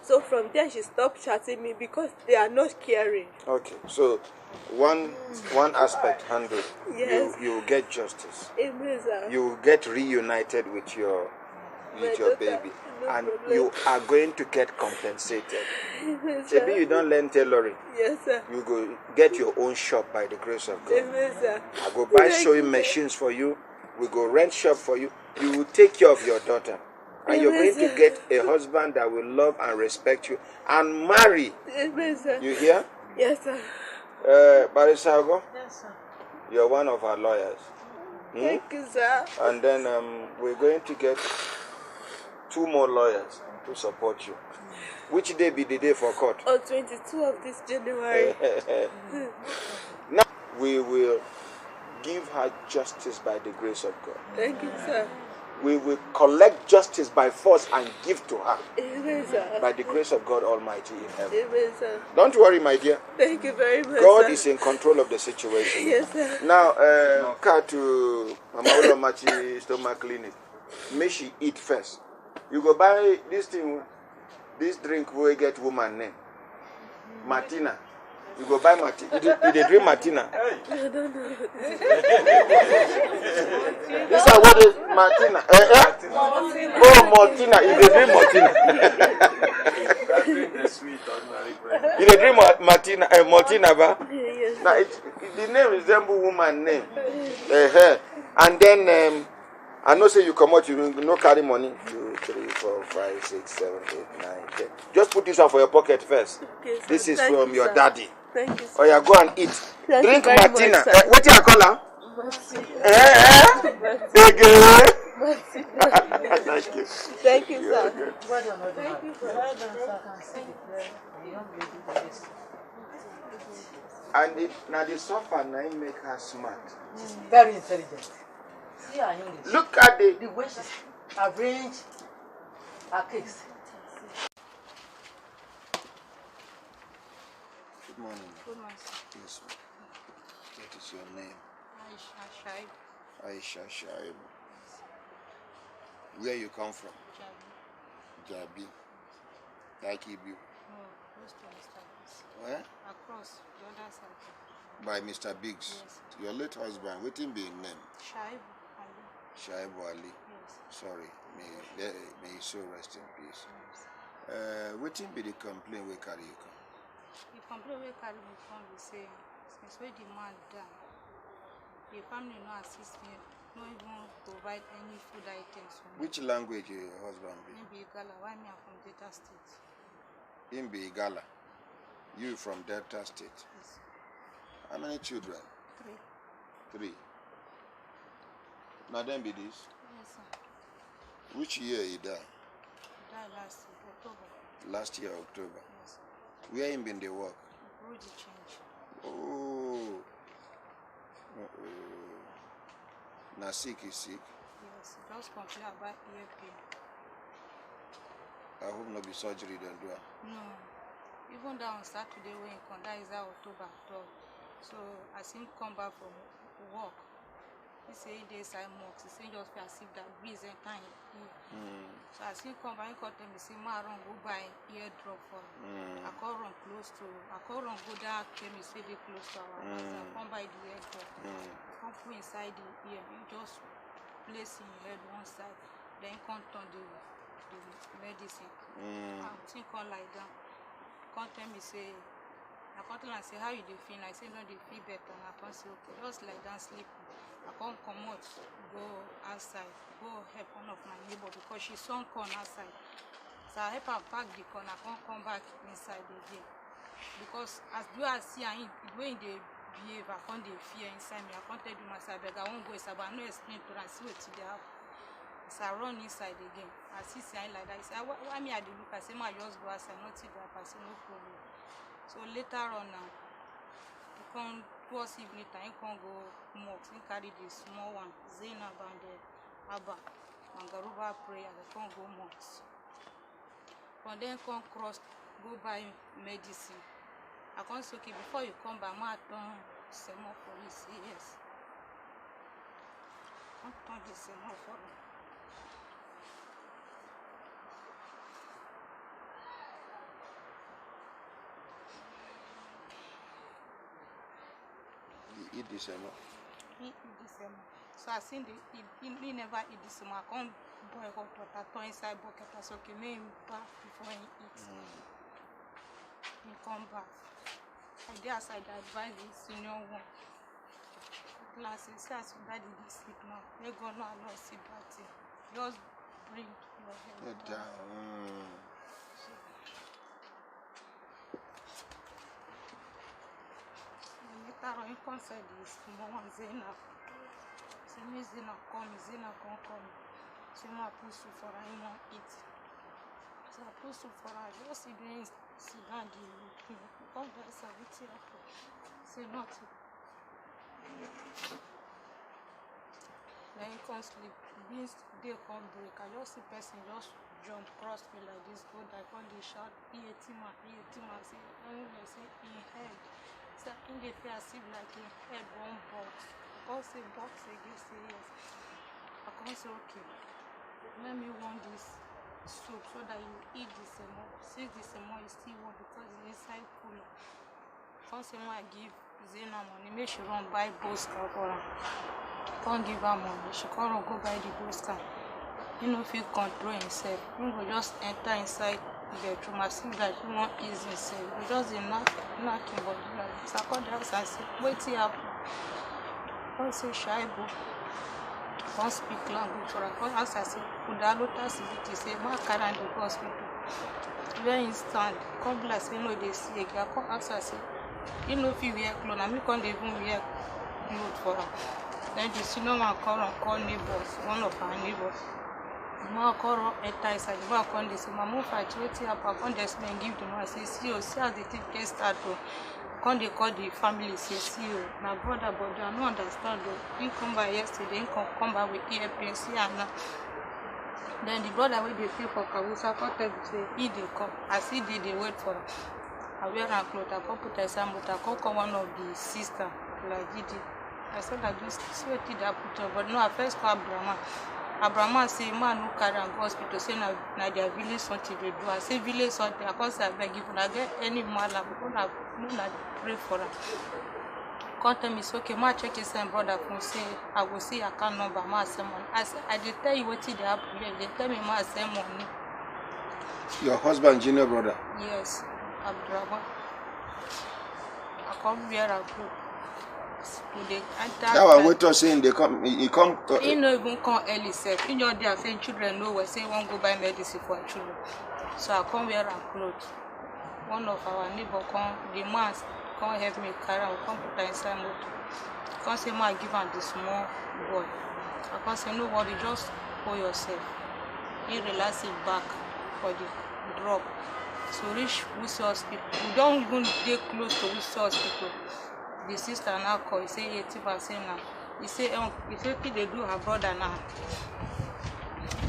Speaker 3: So from there she stopped chatting me because they are not caring.
Speaker 1: Okay, so one aspect handled.
Speaker 3: Yes.
Speaker 1: You will get justice.
Speaker 3: Amen, sir.
Speaker 1: You will get reunited with your baby.
Speaker 3: No
Speaker 1: and
Speaker 3: problem.
Speaker 1: You are going to get compensated.
Speaker 3: Amen,
Speaker 1: Maybe
Speaker 3: sir.
Speaker 1: you don't learn tailoring.
Speaker 3: Yes, sir.
Speaker 1: You go get your own shop by the grace of God.
Speaker 3: Amen, sir.
Speaker 1: I go buy sewing machines for you. We go rent shop for you. You will take care of your daughter. And you're going to get a husband that will love and respect you and marry.
Speaker 3: Amen, sir.
Speaker 1: You hear?
Speaker 3: Yes, sir.
Speaker 1: Barisago,
Speaker 4: Yes, sir.
Speaker 1: you're one of our lawyers.
Speaker 3: Thank you, sir.
Speaker 1: And then we're going to get 2 more lawyers to support you. Which day be the day for court?
Speaker 3: On 22 of this January.
Speaker 1: Now we will give her justice by the grace of God.
Speaker 3: Thank you, sir.
Speaker 1: We will collect justice by force and give to her
Speaker 3: Amen, sir.
Speaker 1: by the grace of God Almighty in heaven.
Speaker 3: Amen, sir.
Speaker 1: Don't worry, my dear.
Speaker 3: Thank you very much,
Speaker 1: God
Speaker 3: sir.
Speaker 1: is in control of the situation.
Speaker 3: Yes, sir.
Speaker 1: Now, car to Mama Olomachi stomach clinic. Make she eat first. You go buy this thing, this drink will get woman name. Martina. You go buy Martina. You dey drink Martina.
Speaker 3: I don't know.
Speaker 1: This is what is Martina. Oh, Martina. You dey drink Martina. You dey drink Martina. Martina, ba?
Speaker 3: Yes.
Speaker 1: Now, the name resemble woman name. And then I know say you come out, you no carry money. 2, 3, 4, 5, 6, 7, 8, 9, 10. Just put this one for your pocket first.
Speaker 3: Okay, sir.
Speaker 1: This is
Speaker 3: Thank
Speaker 1: from
Speaker 3: you,
Speaker 1: your
Speaker 3: sir.
Speaker 1: daddy.
Speaker 3: Thank you, sir.
Speaker 1: Oh yeah, go and eat.
Speaker 3: Thank
Speaker 1: Drink
Speaker 3: you very
Speaker 1: Martina.
Speaker 3: much, sir.
Speaker 1: What do you call her?
Speaker 3: Mercy.
Speaker 1: Again.
Speaker 3: Mercy.
Speaker 1: Thank you.
Speaker 3: Thank you, sir.
Speaker 4: Thank you, sir.
Speaker 1: And now the sofa now make her smart.
Speaker 4: Very intelligent. See her English.
Speaker 1: Look at
Speaker 4: The way she arrange her cakes.
Speaker 1: Good morning.
Speaker 5: Good morning, sir.
Speaker 1: Yes, ma'am. What is your name?
Speaker 5: Aisha Shaib
Speaker 1: Aisha Shaib. Where you come from?
Speaker 5: Jabi.
Speaker 1: Jabi. Takibu.
Speaker 5: No, close to Mr. Biggs.
Speaker 1: Where?
Speaker 5: Across the other side.
Speaker 1: By Mr. Biggs.
Speaker 5: Yes.
Speaker 1: Your late husband. What him be his name?
Speaker 5: Shaib Ali.
Speaker 1: Shaibu Ali.
Speaker 5: Yes.
Speaker 1: Sorry. May he so rest in peace.
Speaker 5: Yes.
Speaker 1: What him be the complaint we carry you come?
Speaker 5: The complaint we carry me come be say since when the man die, the family no assist me, no even provide any food items for me.
Speaker 1: Which language your husband be?
Speaker 5: Maybe Gala, why me I'm from Delta State?
Speaker 1: Him be Igala. You from Delta State.
Speaker 5: Yes.
Speaker 1: How many children?
Speaker 5: 3.
Speaker 1: 3. Now then be this.
Speaker 5: Yes, sir.
Speaker 1: Which year he died?
Speaker 5: He died last year, October.
Speaker 1: Last year, October.
Speaker 5: Yes.
Speaker 1: Where him been they work?
Speaker 5: Brody change.
Speaker 1: Oh. Now sick is sick.
Speaker 5: Yes, just complain about ear pain.
Speaker 1: I hope not be surgery then do it.
Speaker 5: No. Even that on Saturday when he come, that is that October 3rd. So as him come back from work, he say he dey inside mosque. He say just feel as if that breeze enter him ear. So as he come back, he come tell me say ma run go buy ear drop for him. I come run go that chemist say dey close to our house. I come buy the ear drop. Come put inside the ear. You just place in your head one side, then come turn the medicine. I think come lie down. Come tell me say, I come tell am say how you dey feel? I say no dey feel better. And I come say okay, just lie down sleep. I come comot go outside, go help one of my neighbor because she son corn outside. So I help her pack the corn. I come back inside again because as do I see am the way he dey behave, I come dey fear inside me. I come tell you myself, I won't go inside, but I no explain to am see wetin dey happen. So I run inside again. I see say like that. He say, why me I dey look? I say, ma just go outside, nothing dey happen. I say, no problem. So later on now, he come towards evening time, he come go mosque. He carry the small one, Zainab and the Abba, and Garuba prayer. They come go mosque. But then come cross, go buy medicine. I come say, okay, before you come back, ma turn semo for you. Say yes. I turn the semo for you.
Speaker 1: Eat this enough.
Speaker 5: He eat this so I seen he never eat this I come boil hot water, turn inside bucket. I say, okay, make him bath before he eats. He come back. I dey outside, I advise the senior one. Classes, say as daddy dey sleep now, they go no allow see that thing. Just bring your head down. Later on, he come say the small one Zainab. Say me Zainab come, Zainab come. Say ma put soup for her, he won't eat. So I put soup for her, just sit down, sit down the come there, say wetin happen. Say nothing. Then he come sleep. Beans dey come break. I just see person just jump cross me like this, go die, come dey shout, Etima. Say, anyway, say in head. Say in dey feel as if like in head one box. I come say box again, say yes. I come say okay, let me want this soup so that you eat the semo. Since the semo is still warm because it's inside cooler. Come say I give Zena money, make she run buy Bosca for her. Can't give her money, she can't go buy the Bosca. He no fit control himself. He go just enter inside the bedroom. I see that he won't ease himself. He just knock him body like this. I call the house and say, wetin happen? I say Shaibu. come speak language for her. Come ask her say, Kuda Lota Sibiti say, ma carry am dey go hospital. Where he stand, come be like say no dey see again. I come ask her say, you no fit wear clothes, na me come dey even wear clothes for her. Then the senior man call neighbors, one of our neighbors. The man come enter inside, the man come dey say, Mama fight, wetin happen? I come dey explain, give the man say, see how the thing get start o. Come dey call the family say, see o, na brother, but I no understand o. He come by yesterday, he come back with earpiece, see am now. Then the brother wey dey stay for Kawusa come tell me say he dey come. As he dey wait for am. I wear am cloth, I come put inside motor, come call one of the sister, like Gidi. I said like this, see wetin dey happen to her. But no, I first call Abraham. Abraham say man no carry am go hospital, say na their village something dey do. I say village something, I come say abeg if una get any mala, una pray for am. Come tell me say okay, ma check inside brother phone, say I go see account number, ma send money. I say I dey tell you wetin dey happen here, they tell me ma send money.
Speaker 1: Your husband, junior brother?
Speaker 5: Yes, Abdurrahman. I come wear a cloth.
Speaker 1: That one wait us saying they come. He come.
Speaker 5: He no even come early self. He just there saying children know where say he won't go buy medicine for children. So I come wear a clothes. One of our neighbor come, the man come help me carry am, come put her inside motor. Come say ma give am the small boy. I come say no worry, just hold yourself. He relax it back for the drop. So reach Wuse hospital. We don't even get close to Wuse hospital. The sister now call, he say 80% now. He say they do her brother now.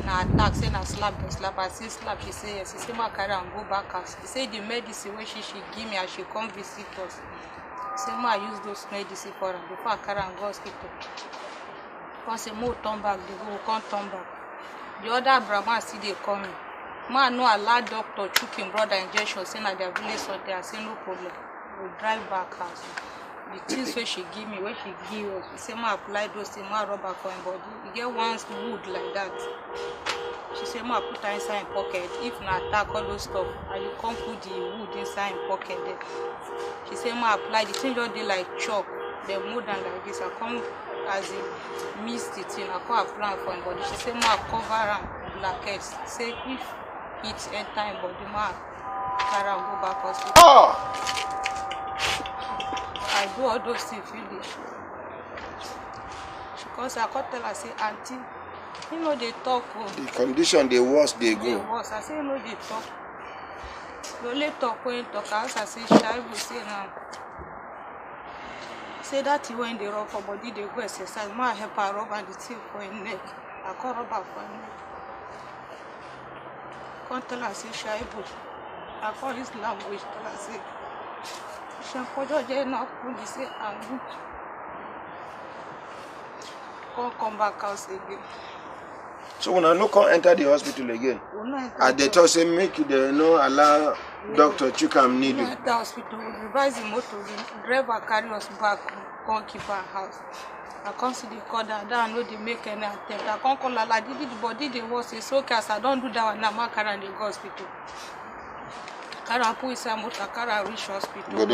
Speaker 5: Now attack, say na slap. I say slap, she say yes. He say ma carry am go back house. He say the medicine when she give me as she come visit us. He say ma use those medicine for her before I carry am go hospital. Come say mo turn back, they go come turn back. The other Brahman still they call me. Ma no allow doctor chook him brother injection, say na their village something. I say no problem. We drive back house. The things where she give me, where she give us, she say ma apply those things, ma rub her for him body. You get one wood like that. She say ma put her inside him pocket. If na attack all those stuff, and you come put the wood inside him pocket there. She say ma apply the thing just dey like chalk, they more than like this. I come as in mist the thing, I come apply for him body. She say ma cover am blackheads. Say if it enter him body, ma carry am go back hospital.
Speaker 1: Oh!
Speaker 5: I do all those things finish. Because I can't tell her, say, auntie, you know they talk.
Speaker 1: The condition, the worse they go.
Speaker 5: The worse. I say, you know they talk. You only talk when you talk. I say, Shaibu say now. Say that when they rub for body, they go exercise. Ma help her rub and the thing for her neck. I can't rub her for her neck. I can't tell her, say, Shaibu. I call his language, tell her, say, come back house again.
Speaker 1: So when I no come enter the hospital again, and they talk say make they no allow doctor chook am needle.
Speaker 5: Enter hospital, we revise the motor, the driver carry us back, come keep our house. I come see the call that I know they make any attempt. I come call Lala, did the body they was it's okay as I don't do that one now, I carry the hospital. Carry put inside motor, carry reach hospital.
Speaker 1: Go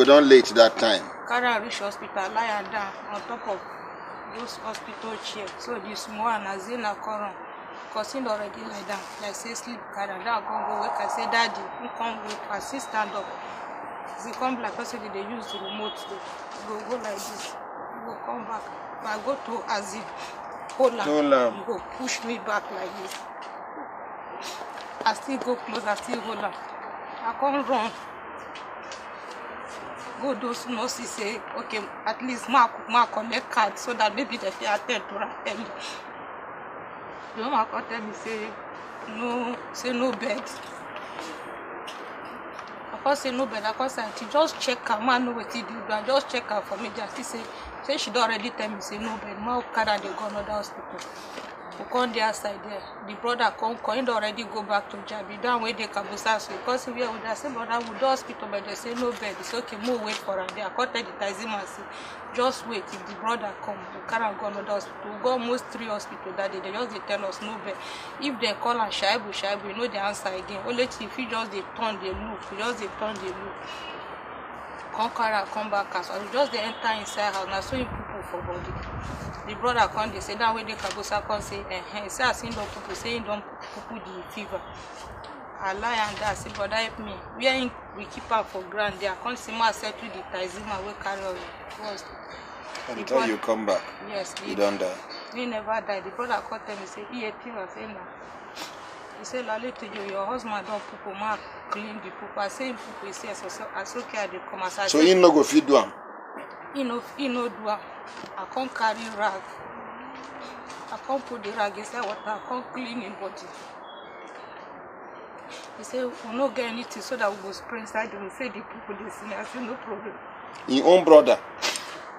Speaker 1: down late that time.
Speaker 5: Carry reach hospital, lie down on top of those hospital chairs. So the small and Azina Coron, because he already lie down, like say sleep, carry down, come go wake. I say, Daddy, you come wake, I say stand up. He come like I said, they use the remote to go like this. He go come back. If I go to Azim, hold on, he go push me back like this. I still go close, I still hold on. I can't run. Go those nurses say, okay, at least ma collect card so that maybe they can attend to her early. The woman come tell me say no bed. I can't say no bed. I can't say she just check her. Man know what he do. I just check her for me. Just say she don't already tell me say no bed. Ma carry they go another hospital. We come there side there. The brother come already go back to Jabi. Don't wait the Kabusa. So because we are with the same brother with the hospital, but they say no bed. It's okay, more wait for her there. I can't tell the Tazima say, just wait. If the brother come, we can't go another hospital. We go almost 3 hospitals that day. They just tell us no bed. If they call and Shaibu, you know the answer again. Only if you just they turn the look, Come back as well. Just they enter inside house. Now so you people for body. The brother come dey say that way the Kabusa come say say as him don pupu say him don pupu the fever. I lie and that say brother help me. Where we keep her for ground there, come see ma settle the Taizima wey carry us.
Speaker 1: And the time you come back,
Speaker 5: yes,
Speaker 1: you don't die.
Speaker 5: He never died. The brother called him and say he ate him. I say no. He said Lale to you, your husband don pupu, ma clean the pupu. I say pupu, he say as okay I dey come as I
Speaker 1: so he no go fit do am.
Speaker 5: He no do am. I can't carry rag. I can't put the rag inside water. I can't clean him body. He said we no get anything so that we go spray inside them. We say the people they see. I say no problem.
Speaker 1: Your own brother.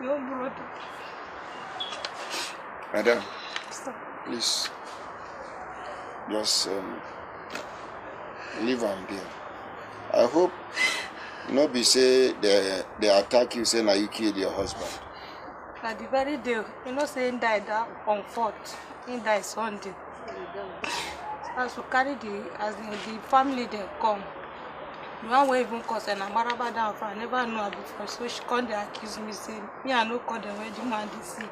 Speaker 5: Your own brother.
Speaker 1: Madam,
Speaker 5: Stop.
Speaker 1: please just leave am there. I hope no be say they attack you say na you kill your husband.
Speaker 5: At the very day, you know say he died on 4th. He died Sunday. As we carry the family they come. The one wey even cause an Amaraba down for I never know her before. So she come dey accuse me say me I no call them when the man dey sick.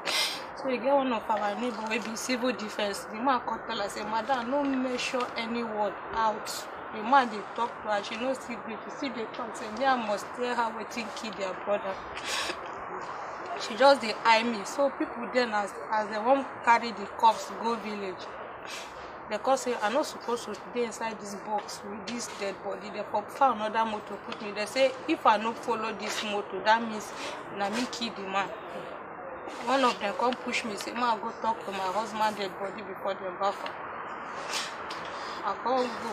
Speaker 5: So you get one of our neighbor wey be civil defense. The man come tell her say madam no measure any word out. The man dey talk to her, she no see gree. She still dey talk say me I must tell her wetin kill their brother. She just dey eye me. So people then as they wan carry the corpse go village. They come say I no supposed to dey inside this box with this dead body. They found another motor put me. They say if I no follow this motor, that means na me kill the man. One of them come push me say ma go talk to my husband dead body before they baff am. I can't go.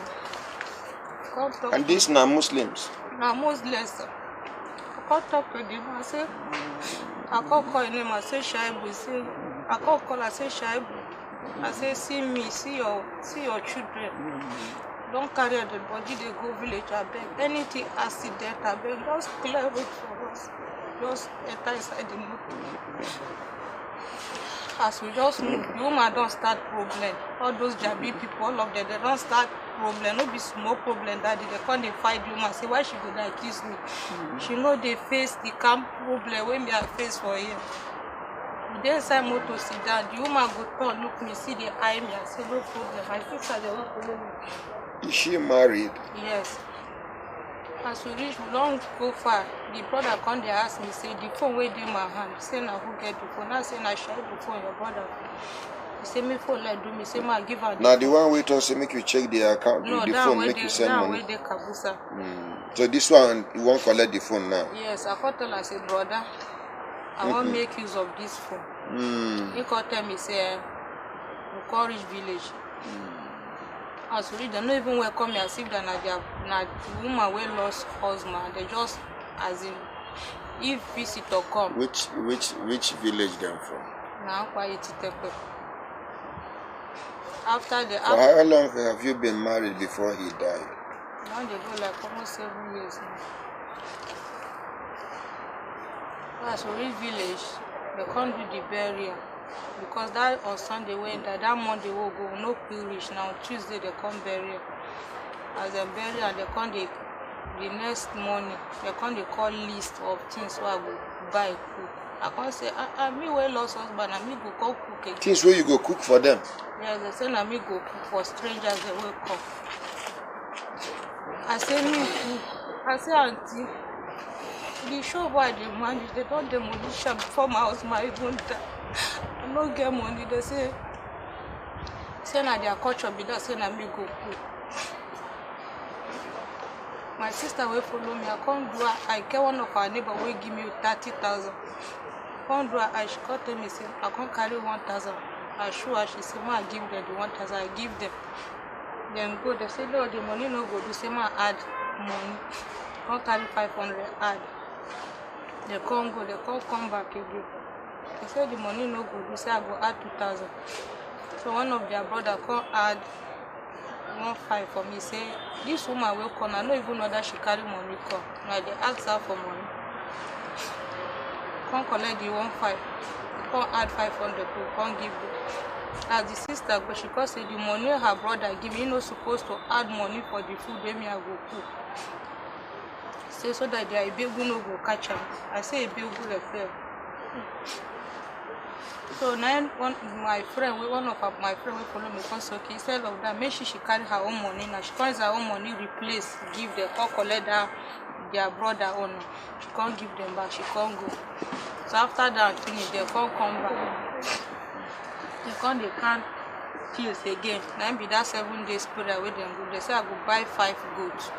Speaker 5: Come talk.
Speaker 1: And these na Muslims.
Speaker 5: Na Muslims. I can't talk to them. I say I can't call him. I say Shaibu. Say I can't call. I say Shaibu. I say, see me, see your children. Don't carry the body, they go village, I beg. Anything accident, I beg. Just clear it for us. Just enter inside the motor. As we just move, the woman don't start problem. All those Jabi people, all of them, they don't start problem. No be small problem, daddy. They come, they fight the woman. Say, why she go there kiss me? She know they face the camp problem when me I face for here. The inside motor sit down, the woman go turn, look me, see the eye me, I say no problem. My sister they won't follow me.
Speaker 1: Is she married?
Speaker 5: Yes. As we reach, we don't go far. The brother come they ask me, say the phone where in my hand. Say now who get the phone? I say now share the phone your brother. He say me phone like do me, say ma give her.
Speaker 1: Now the one we talk say make you check the account,
Speaker 5: no,
Speaker 1: the phone make you send money.
Speaker 5: No, that way they Kabusa.
Speaker 1: So this one you won't collect the phone now.
Speaker 5: Yes, I called tell her, say brother, I want make use of this phone. He called tell me say we call reach village. As we reach, they don't even welcome me as if they're not the woman we lost husband. They just as in if visitor come.
Speaker 1: Which village them from?
Speaker 5: Now quiet Tepe. After the
Speaker 1: For how long have you been married before he died?
Speaker 5: now they go like almost 7 years now. As we reach village, they can't do the burial. Because that on Sunday when that Monday will go, no quill reach. Now Tuesday they come bury. As they bury and they come the next morning, they come they call list of things so I go buy cook. I can't say me well lost husband, and me go cook again.
Speaker 1: Things where you go cook for them.
Speaker 5: Yes, they say na me go cook for strangers they will come. I say me cook. I say auntie, the shop where they manage, they don't demolish am before my husband even die. I no get money. They say na their culture be that say na me go cook. My sister will follow me. I can't do her. I get one of our neighbor will give me 30,000. Can't do her. I she can't tell me say I can't carry 1,000. I show her. She say ma give them the 1,000. I give them. Then go. They say no, the money no go. They say ma add money. Can't carry 500 add. They can't go. They can't come back again. They say the money no go. They say I go add 2,000. So one of their brother come add 1,500 for me. Say this woman will come. I don't even know that she carry money come. Now they ask her for money. Come collect the 1,500. Come add 500. Come give them. As the sister go, she come say the money her brother give me. You not supposed to add money for the food when me I go cook. Say so that their baby no go catch her. I say a baby will fail. So now one my friend, one of my friend will follow me come okay. Instead of that, make sure she carry her own money. Now she calls her own money replace, give them, or collect that their brother own. She can't give them back. She can't go. So after that finish, they can't come back. They can't pills again. Now be that 7 days period with them go. They say I go buy 5 goats.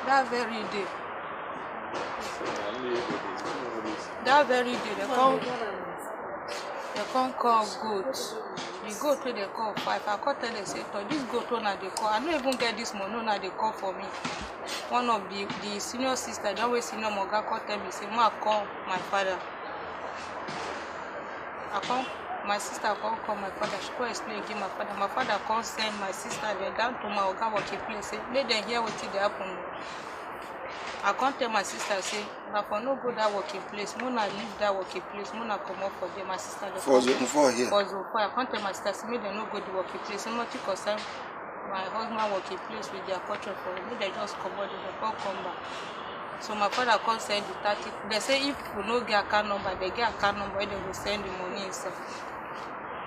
Speaker 5: That very day. That very day they come call goat. The goat wey they call 5. I call tell them say, this goat owner they call. I don't even get this money owner they call for me. One of the senior sister, the always senior moga call tell me say, ma call my father. My sister can't call my father. She can't explain again my father. My father can't send my sister there down to my oga working place. Say, let them hear what they happen. I can't tell my sister say, if I no go that working place, Mona leave that working place, Mona come up for them. My sister
Speaker 1: for here.
Speaker 5: I can't tell my sister say, make them no go the working place. I'm not concerned my husband working place with their culture for me. They just come out, they can't come back. So my father can't send the 30. They say if we no get account number, they get account number, they will send the money inside.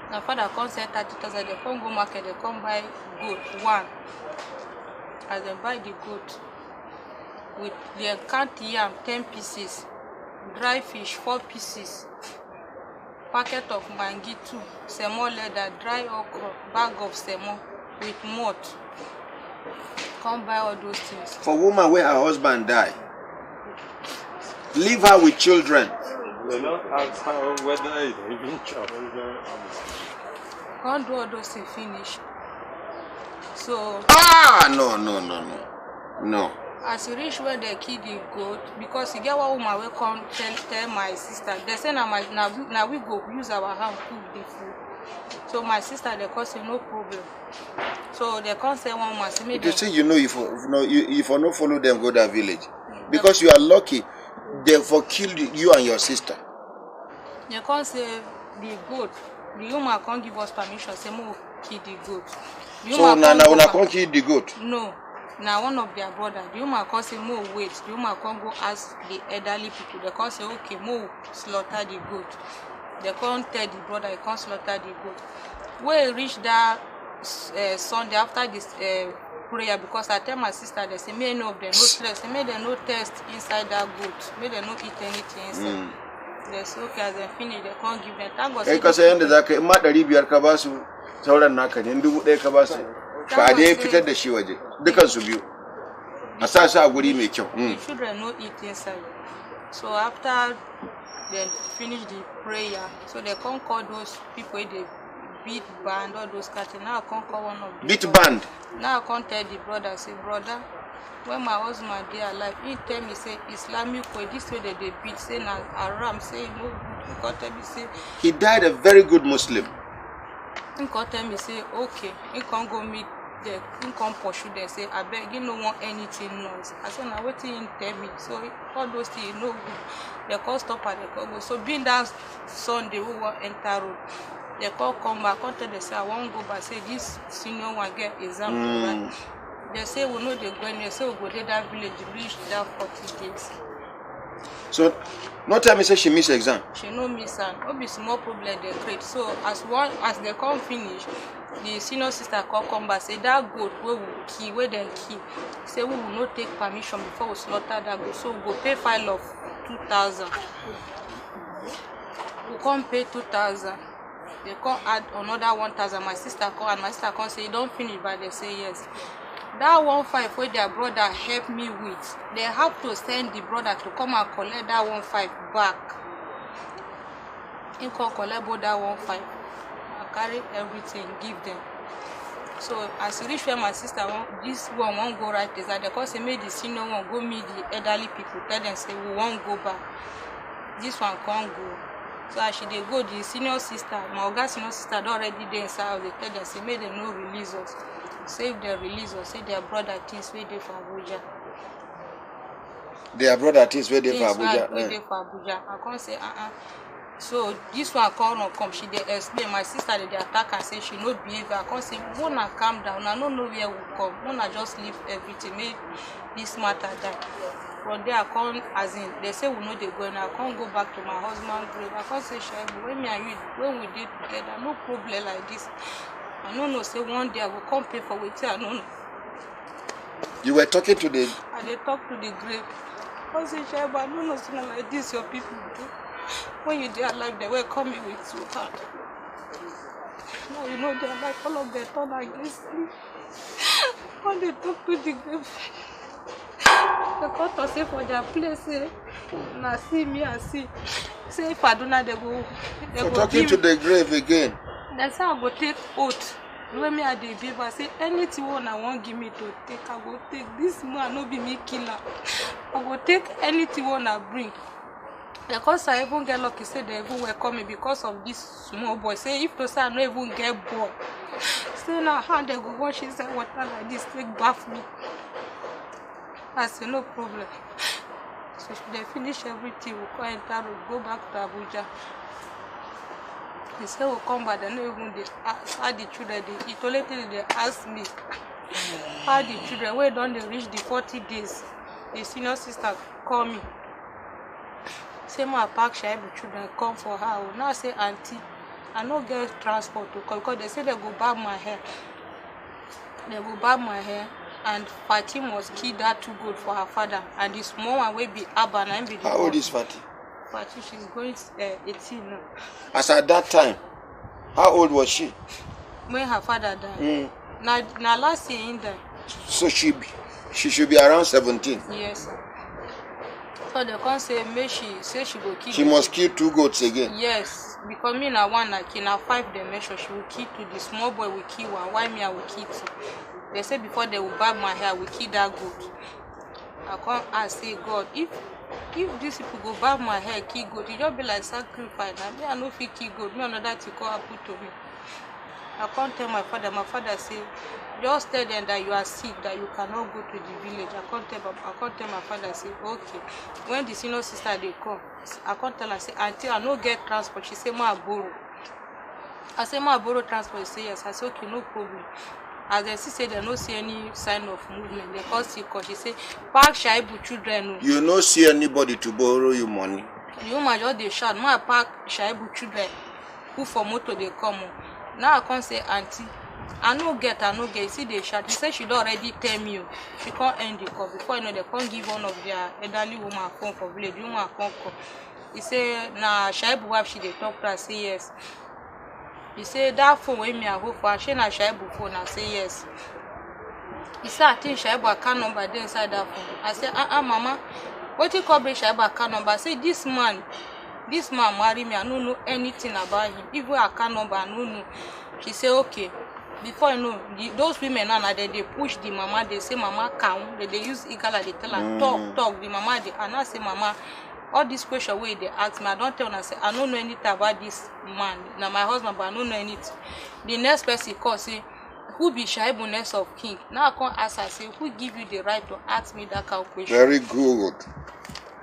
Speaker 5: My father can't send 30,000. They can't go market. They can't buy goat 1. As they buy the goat, with the canned yam 10 pieces, dry fish 4 pieces, packet of mangi 2, semo leather, dry okra, bag of semo with malt. Can't buy all those things.
Speaker 1: For woman where her husband died, leave her with children.
Speaker 2: They don't ask her whether it even chop.
Speaker 5: Can't do all those things finish. So
Speaker 1: No.
Speaker 5: as he reach where they kill the goat, because he get one woman will come tell my sister. They say now we go use our hand cook the food. So my sister they come say no problem. So they come say one woman say
Speaker 1: You say if you not follow them go that village. Because you are lucky, they for killed you and your sister.
Speaker 5: They can't say the goat. The woman can't give us permission. Say more kill the goat.
Speaker 1: So now can't kill the goat.
Speaker 5: No. Now one of their brothers, the woman can't say more wait. The woman can't go ask the elderly people. They can't say okay, more slaughter the goat. They can't tell the brother he can't slaughter the goat. When he reach that Sunday after this prayer, because I tell my sister they say may no of them no stress, may they no test inside that goat, may they no eat anything inside. They say okay as they finish they can't give them. Thank God.
Speaker 1: Because yanda zaka in ma 500 ka ba su sauran naka ne 1000 ka ba su. Ka dai fitar da shi waje dukan su biyu. A sa shi a guri mai kyau.
Speaker 5: The children no eat inside. So after they finish the prayer, so they can't call those people they beat band all those cats. Now I can't call one of them.
Speaker 1: Beat band.
Speaker 5: Now I can't tell the brother, say, brother, when my husband dey alive, he tell me, say, Islamic way, this way they beat, say, na haram, say, no good. He can't tell me, say,
Speaker 1: he died a very good Muslim.
Speaker 5: He can't tell me, say, okay, he can't go meet them, he can't pursue them, say, I beg, you don't want anything noise. I said, now, what he tell me? So, all those things, no good. They can't stop and they can't go. So, being that Sunday, we will enter road. They can't come back, can't tell them, say, I won't go back, say, this senior one get exam. Right? They say, we know they're going, they say, we go to that village, reach that 40 days.
Speaker 1: So, no time me say she miss exam.
Speaker 5: She no miss and no be small problem they create. So as they come finish, the senior sister come back say that goat where we kill, where they kill. Say we will not take permission before we slaughter that goat. So we go pay fine of 2,000. We come pay 2,000. They come add another 1,000. My sister come and my sister come say you don't finish, but they say yes. That 1,500 where their brother helped me with, they have to send the brother to come and collect that 1,500 back. He can collect both that 1,500 and carry everything, give them. So as you reach where my sister this one won't go right is that because they made the senior one go meet the elderly people, tell them say we won't go back. This one can't go. So as she they go, the senior sister, my Oga senior sister already there inside, they tell them say make them no release us. Say if they release us, say their brother things where they for Abuja.
Speaker 1: Their brother things where they for Abuja.
Speaker 5: Where they for Abuja. I can't say So this one come, she dey explain. My sister dey attack and say she no behave. I come say, Mona calm down. I no know where we come. Mona just leave everything. Make this matter die. From there I come, as in they say we know they go, and I can't go back to my husband's grave. I can't say, Shaibu, when me and you, when we did together, no problem like this. I don't know, say one day I will come pay for it. I don't know.
Speaker 1: You were talking to the...
Speaker 5: I dey talk to the grave. I say, Shaibu, I don't know something like this your people do. When you dey alive, they were coming with two hands. Now you know they're like all of them turn against me. When they talk to the grave, they come to say for their place, say, na see me and see. Say if I do not, they go.
Speaker 1: For talking to the grave again.
Speaker 5: That's how I go take oath. When me at the baby, I say anything one I want give me to take, I go take. This man no be me killer. I go take anything one I bring. Because I even get lucky, say they even welcome me because of this small boy. Say if to say I no even get born, say now how they go wash inside water like this, take bath me. I say no problem. So they finish everything, we go enter road, go back to Abuja. They say we'll come back, they no even they ask how the children they eat. Only thing they ask me how the children, where don't they reach the 40 days? The senior sister call me. Say my pack Shaibu children come for her. Now say auntie, I no get transport to come because they say they go barb my hair. They go barb my hair, and Fati must kill that 2 goat for her father. And the small one will be Abba and be the
Speaker 1: How old is Fati?
Speaker 5: Fati, she's going 18 now.
Speaker 1: As at that time, how old was she?
Speaker 5: When her father died. Now last year in there.
Speaker 1: So she should be around 17.
Speaker 5: Yes. So they can't say may she go kill.
Speaker 1: She must kill 2 goats again.
Speaker 5: Yes, because me na one like na 5 they measure. She will kill 2. The small boy will kill 1. Why me I will kill 2? They say before they will barb my hair, we kill that goat. I can't ask, say God, if these people go barb my hair, kill goat, it just be like sacrifice. And me I no fit kill goat. Me another thing come happen to me. I can't tell my father. My father say, just tell them that you are sick, that you cannot go to the village. I can't tell my father, say, okay. When the senior sister they come, I can't tell her, say, auntie, I no get transport. She say, ma borrow. I say, ma borrow transport. She say, yes. I say, okay, no problem. As they say, they no see any sign of movement. They call sick, because she say, park Shaibu children.
Speaker 1: You no see anybody to borrow you money.
Speaker 5: The woman just they shout, ma park Shaibu children. Who for motor they come on. Now I can't say, auntie, I no get. You see they shout. She said she don't already tell me. She can't end the call. Before you know, they can't give one of their elderly woman phone for village. The woman can't call. He say, nah, Shaibu wife, she they talk to her, say yes. He say, that phone with me I go for, she na Shaibu phone, I say yes. He say, I think Shaibu account number there inside that phone. I say, mama, what you call bring Shaibu account number? I say, this man marry me, I don't know anything about him. Even account number, I don't know. She say, okay. Before you know, those women now, they push the mama, they say, mama count. They use Igala, they tell her, talk. The mama, and I say, mama, all this question where they ask me, I don't tell her, I say, I don't know anything about this man. Now my husband, but I don't know anything. The next person call, say, who be Shaibu next of king? Now I can't ask her, say, who give you the right to ask me that kind of question?
Speaker 1: Very good.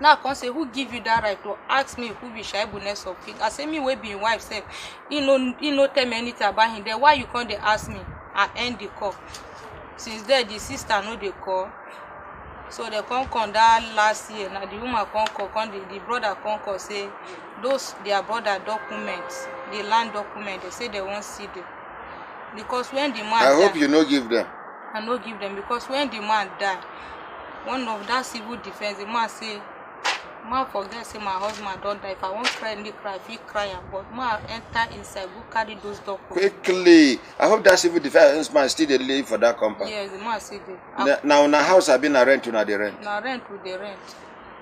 Speaker 5: Now I can't say, who give you that right to ask me who be Shaibu next of king? I say, me wey be wife, say, he no tell me anything about him. Then why you can't they ask me? I end the call. Since then, the sister know they call. So they come that last year. Now the woman the brother call, say, those their brother documents, the land document, they say they won't see them. Because when the man
Speaker 1: I hope you no give them.
Speaker 5: I no give them, because when the man die, one of that civil defense, the man say, man forget say my husband don't die. If I want cry, if he cry, but man enter inside, go carry those documents.
Speaker 1: Quickly. I hope that civil defense man still dey live for that compound.
Speaker 5: Yes, the man say they.
Speaker 1: Now na house have been a rent to na the rent.
Speaker 5: Now rent with the rent.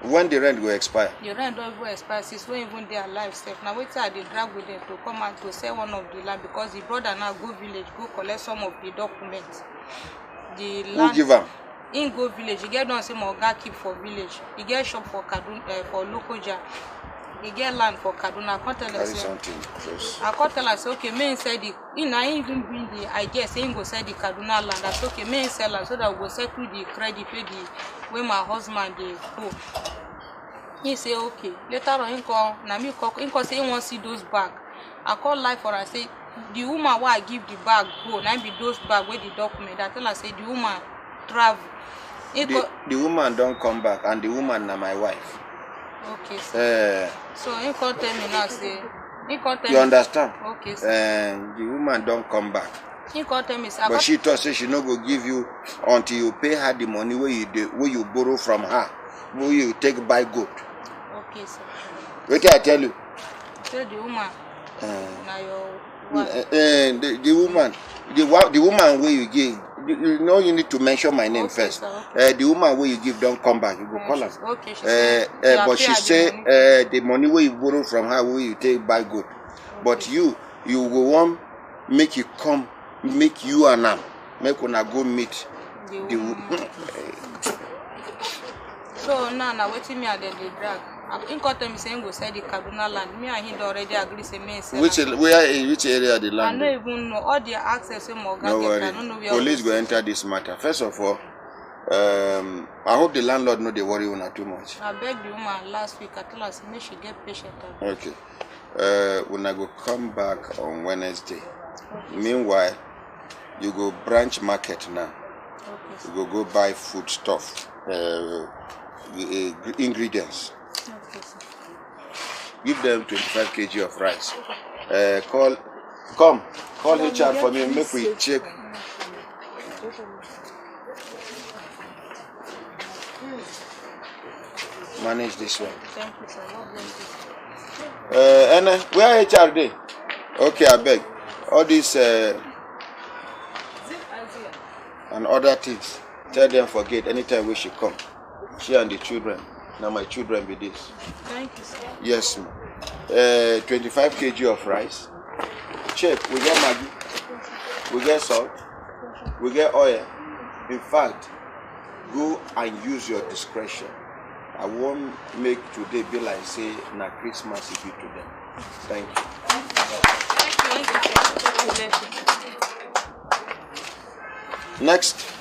Speaker 1: When the rent will expire?
Speaker 5: The rent don't even expire since when even they are alive safe. Now wait till they drag with them to come out to sell one of the land, because the brother now go village, go collect some of the documents. The land.
Speaker 1: Who give am?
Speaker 5: In go village, he get down say Moga keep for village. He get shop for Kaduna for Lokoja. He get land for Kaduna. I can't tell her say. I can't tell her say okay, me inside the. I even bring the idea say he go sell the Kaduna land. I say okay, me sell land so that we go settle the credit pay the when my husband they go. He say okay. Later on, he call. Na me call. He call say he want see those bag. I call life for her. Say the woman why I give the bag go. Na be those bag with the document. I tell her say the woman travel.
Speaker 1: The woman don't come back, and the woman na my wife.
Speaker 5: Okay, sir. So he can't tell me now. Say he can't tell me.
Speaker 1: You understand?
Speaker 5: Okay, sir.
Speaker 1: The woman don't come back.
Speaker 5: He can't tell me, sir.
Speaker 1: But she thought say she no go give you until you pay her the money where you borrow from her, where you take buy goat.
Speaker 5: Okay, sir.
Speaker 1: Wait till I tell you.
Speaker 5: Tell the woman. Now your wife.
Speaker 1: The woman where you give. You know you need to mention my name first.
Speaker 5: Sir, okay.
Speaker 1: The woman where you give don't come back. You go call her.
Speaker 5: Okay, she said.
Speaker 1: But she say the money where you borrow from her where you take buy goat. Okay. But you go want make you come, make you and her make una go meet the woman.
Speaker 5: So now waiting me and then they drag. In court me saying go sell the Kaduna land. Me and him already agree say me sell.
Speaker 1: Which area the land?
Speaker 5: I don't even know all the access to Morgan.
Speaker 1: No worry.
Speaker 5: I don't know where
Speaker 1: Police go enter this matter. First of all, I hope the landlord no they worry una too much.
Speaker 5: I begged the woman last week. I told her say she get patient.
Speaker 1: Okay. When I go come back on Wednesday. Okay. Meanwhile, you go branch market now. Okay. You go buy food stuff, ingredients.
Speaker 5: Okay, sir.
Speaker 1: Give them 25 kg of rice. Call HR for me. Make we check. Manage this one.
Speaker 5: Thank you, sir.
Speaker 1: Where HR dey? Okay, I beg. All these and other things. Tell them forget anytime we should come. She and the children. Now my children be this.
Speaker 5: Thank you, sir.
Speaker 1: Yes, ma'am. 25 kg of rice. Check. We get Maggi. We get salt. We get oil. In fact, go and use your discretion. I won't make today be like say na Christmas if you to them. Thank you.
Speaker 5: Thank you.
Speaker 1: Next.